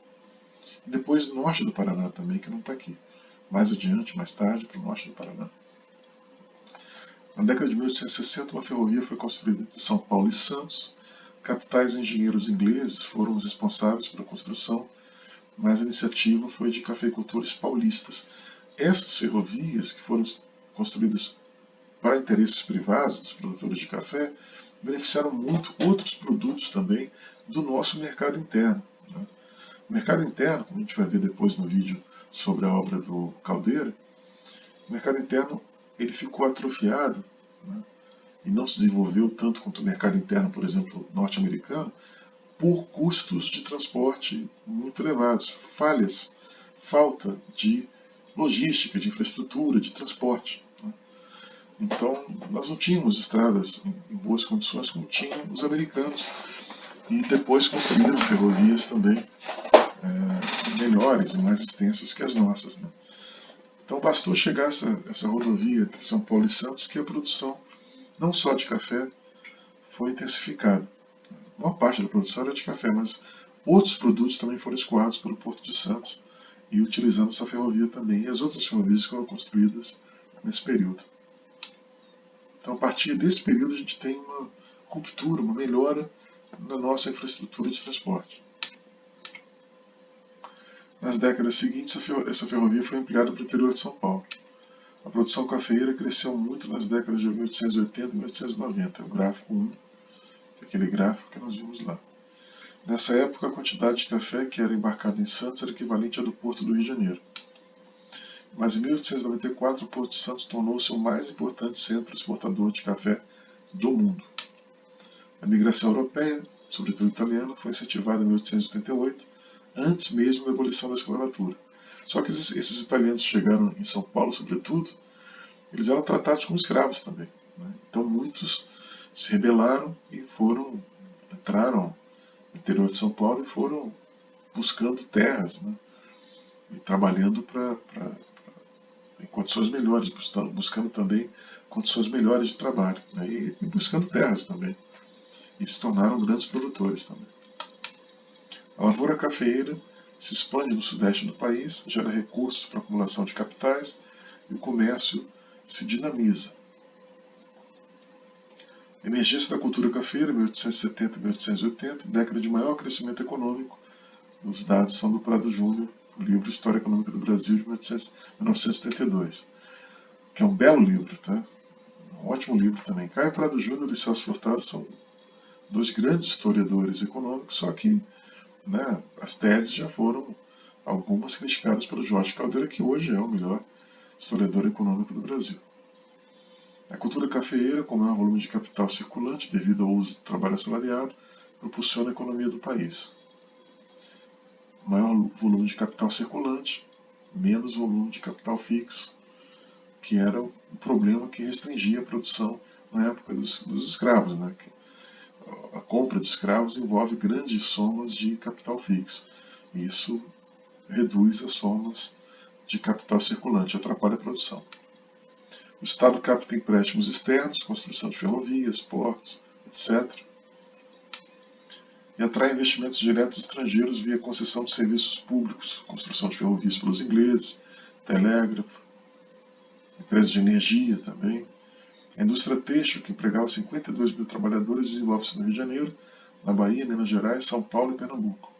E depois norte do Paraná também, que não está aqui. Mais adiante, mais tarde, para o norte do Paraná. Na década de 1860, uma ferrovia foi construída entre São Paulo e Santos. Capitais engenheiros ingleses foram os responsáveis pela construção, mas a iniciativa foi de cafeicultores paulistas. Essas ferrovias, que foram construídas para interesses privados dos produtores de café, beneficiaram muito outros produtos também do nosso mercado interno. Né? O mercado interno, como a gente vai ver depois no vídeo sobre a obra do Caldeira, o mercado interno ele ficou atrofiado, né? E não se desenvolveu tanto quanto o mercado interno, por exemplo, norte-americano, por custos de transporte muito elevados, falta de logística, de infraestrutura, de transporte. Né? Então, nós não tínhamos estradas em boas condições como tinham os americanos, e depois construíram ferrovias também melhores e mais extensas que as nossas. Né? Então, bastou chegar essa rodovia entre São Paulo e Santos que a produção, não só de café, foi intensificada. A maior parte da produção era de café, mas outros produtos também foram escoados pelo Porto de Santos e utilizando essa ferrovia também, e as outras ferrovias que foram construídas nesse período. Então, a partir desse período, a gente tem uma ruptura, uma melhora na nossa infraestrutura de transporte. Nas décadas seguintes, essa ferrovia foi ampliada para o interior de São Paulo. A produção cafeeira cresceu muito nas décadas de 1880 e 1890, o gráfico 1, aquele gráfico que nós vimos lá. Nessa época, a quantidade de café que era embarcada em Santos era equivalente à do Porto do Rio de Janeiro. Mas em 1894, o Porto de Santos tornou-se o mais importante centro exportador de café do mundo. A migração europeia, sobretudo italiana, foi incentivada em 1888, antes mesmo da abolição da escravatura. Só que esses italianos chegaram em São Paulo, sobretudo, eles eram tratados como escravos também. Né? Então muitos se rebelaram e entraram no interior de São Paulo e foram buscando terras, né? E trabalhando em condições melhores, buscando também condições melhores de trabalho, né? E buscando terras também. E se tornaram grandes produtores também. A lavoura cafeeira se expande no sudeste do país, gera recursos para a acumulação de capitais e o comércio se dinamiza. Emergência da cultura cafeeira, 1870 e 1880, década de maior crescimento econômico. Os dados são do Prado Júnior, o livro História Econômica do Brasil, de 1972, que é um belo livro, tá? Um ótimo livro também. Caio Prado Júnior e Celso Furtado são dois grandes historiadores econômicos, só que, né, as teses já foram algumas criticadas pelo Jorge Caldeira, que hoje é o melhor historiador econômico do Brasil. A cultura cafeeira, com maior volume de capital circulante devido ao uso do trabalho assalariado, propulsiona a economia do país. Maior volume de capital circulante, menos volume de capital fixo, que era o problema que restringia a produção na época dos escravos. Né? A compra de escravos envolve grandes somas de capital fixo. E isso reduz as somas de capital circulante, atrapalha a produção. O Estado capta empréstimos externos, construção de ferrovias, portos, etc. E atrai investimentos diretos estrangeiros via concessão de serviços públicos, construção de ferrovias pelos ingleses, telégrafo, empresas de energia também. A indústria têxtil, que empregava 52 mil trabalhadores, desenvolve-se no Rio de Janeiro, na Bahia, Minas Gerais, São Paulo e Pernambuco.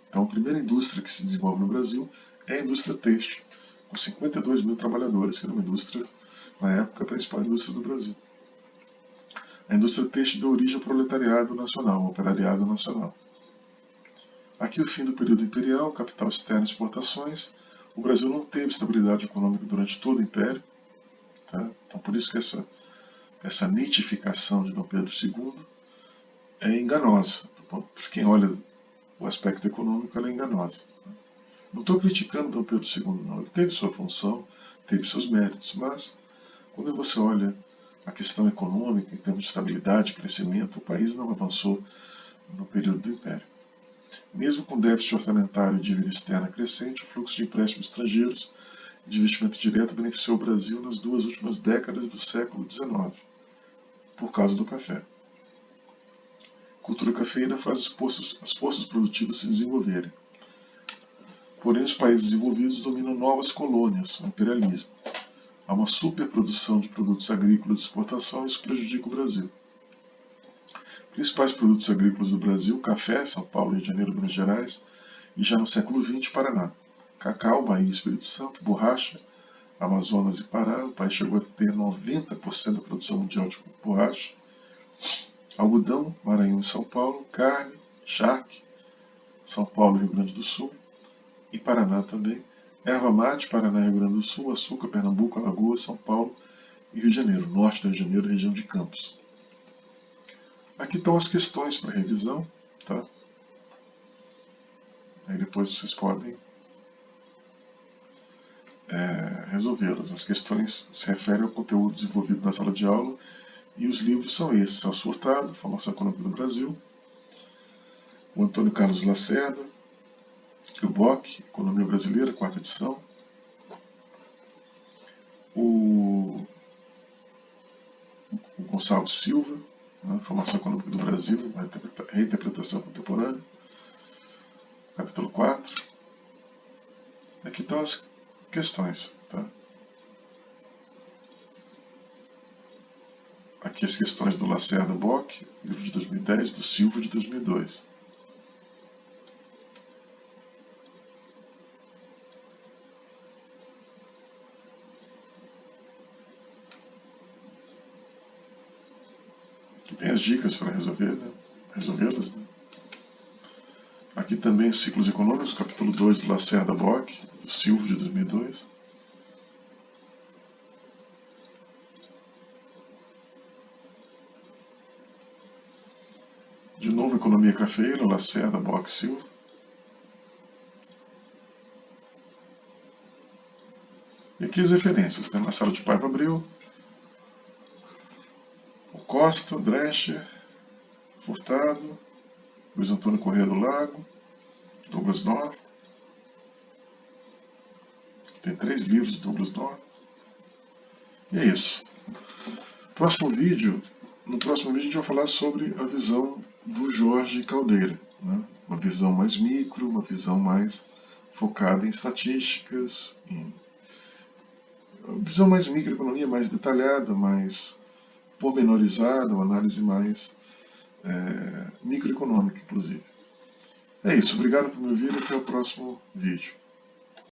Então, a primeira indústria que se desenvolve no Brasil é a indústria têxtil, com 52 mil trabalhadores, que era uma indústria, na época, a principal indústria do Brasil. A indústria têxtil deu origem ao proletariado nacional, ao operariado nacional. Aqui o fim do período imperial, capital externo e exportações. O Brasil não teve estabilidade econômica durante todo o Império. Tá? Então, por isso que essa mitificação de Dom Pedro II é enganosa. Para quem olha o aspecto econômico, ela é enganosa. Não estou criticando Dom Pedro II, não. Ele teve sua função, teve seus méritos, mas quando você olha a questão econômica, em termos de estabilidade e crescimento, o país não avançou no período do Império. Mesmo com déficit orçamentário e dívida externa crescente, o fluxo de empréstimos estrangeiros e de investimento direto beneficiou o Brasil nas 2 últimas décadas do século XIX, por causa do café. A cultura cafeeira faz as forças produtivas se desenvolverem. Porém, os países desenvolvidos dominam novas colônias, o imperialismo. Há uma superprodução de produtos agrícolas de exportação e isso prejudica o Brasil. Principais produtos agrícolas do Brasil: café, São Paulo, Rio de Janeiro, Minas Gerais, e já no século XX, Paraná. Cacau, Bahia e Espírito Santo, borracha, Amazonas e Pará. O país chegou a ter 90% da produção mundial de borracha. Algodão, Maranhão e São Paulo. Carne, charque, São Paulo e Rio Grande do Sul. E Paraná também. Erva mate, Paraná e Rio Grande do Sul. Açúcar, Pernambuco, Alagoas, São Paulo e Rio de Janeiro. Norte do Rio de Janeiro, região de Campos. Aqui estão as questões para revisão, tá? Aí depois vocês podem resolvê-las. As questões se referem ao conteúdo desenvolvido na sala de aula e os livros são esses: Celso Furtado, Formação Econômica do Brasil, o Antônio Carlos Lacerda, o Bock, Economia Brasileira, 4ª edição, o Gonçalves Silva, Formação Econômica do Brasil, Reinterpretação Contemporânea, capítulo 4. Aqui estão as questões. Tá? Aqui as questões do Lacerda Bock, livro de 2010, do Silva de 2002. Aqui tem as dicas para resolvê-las. Né? Aqui também os ciclos econômicos, capítulo 2 do Lacerda Bock, do Silva de 2002. De novo, Economia Cafeeira, Lacerda, Bock, Silva. E aqui as referências, né? Marcelo de Paiva Abreu, o Costa, Drescher, Furtado, Luiz Antônio Corrêa do Lago, Douglas North. Tem 3 livros de Douglas North. E é isso. No próximo vídeo a gente vai falar sobre a visão do Jorge Caldeira. Né? Uma visão mais micro, uma visão mais focada em estatísticas, uma visão mais microeconomia, mais detalhada, mais pormenorizada, uma análise mais microeconômica, inclusive. É isso, obrigado por me ouvir e até o próximo vídeo.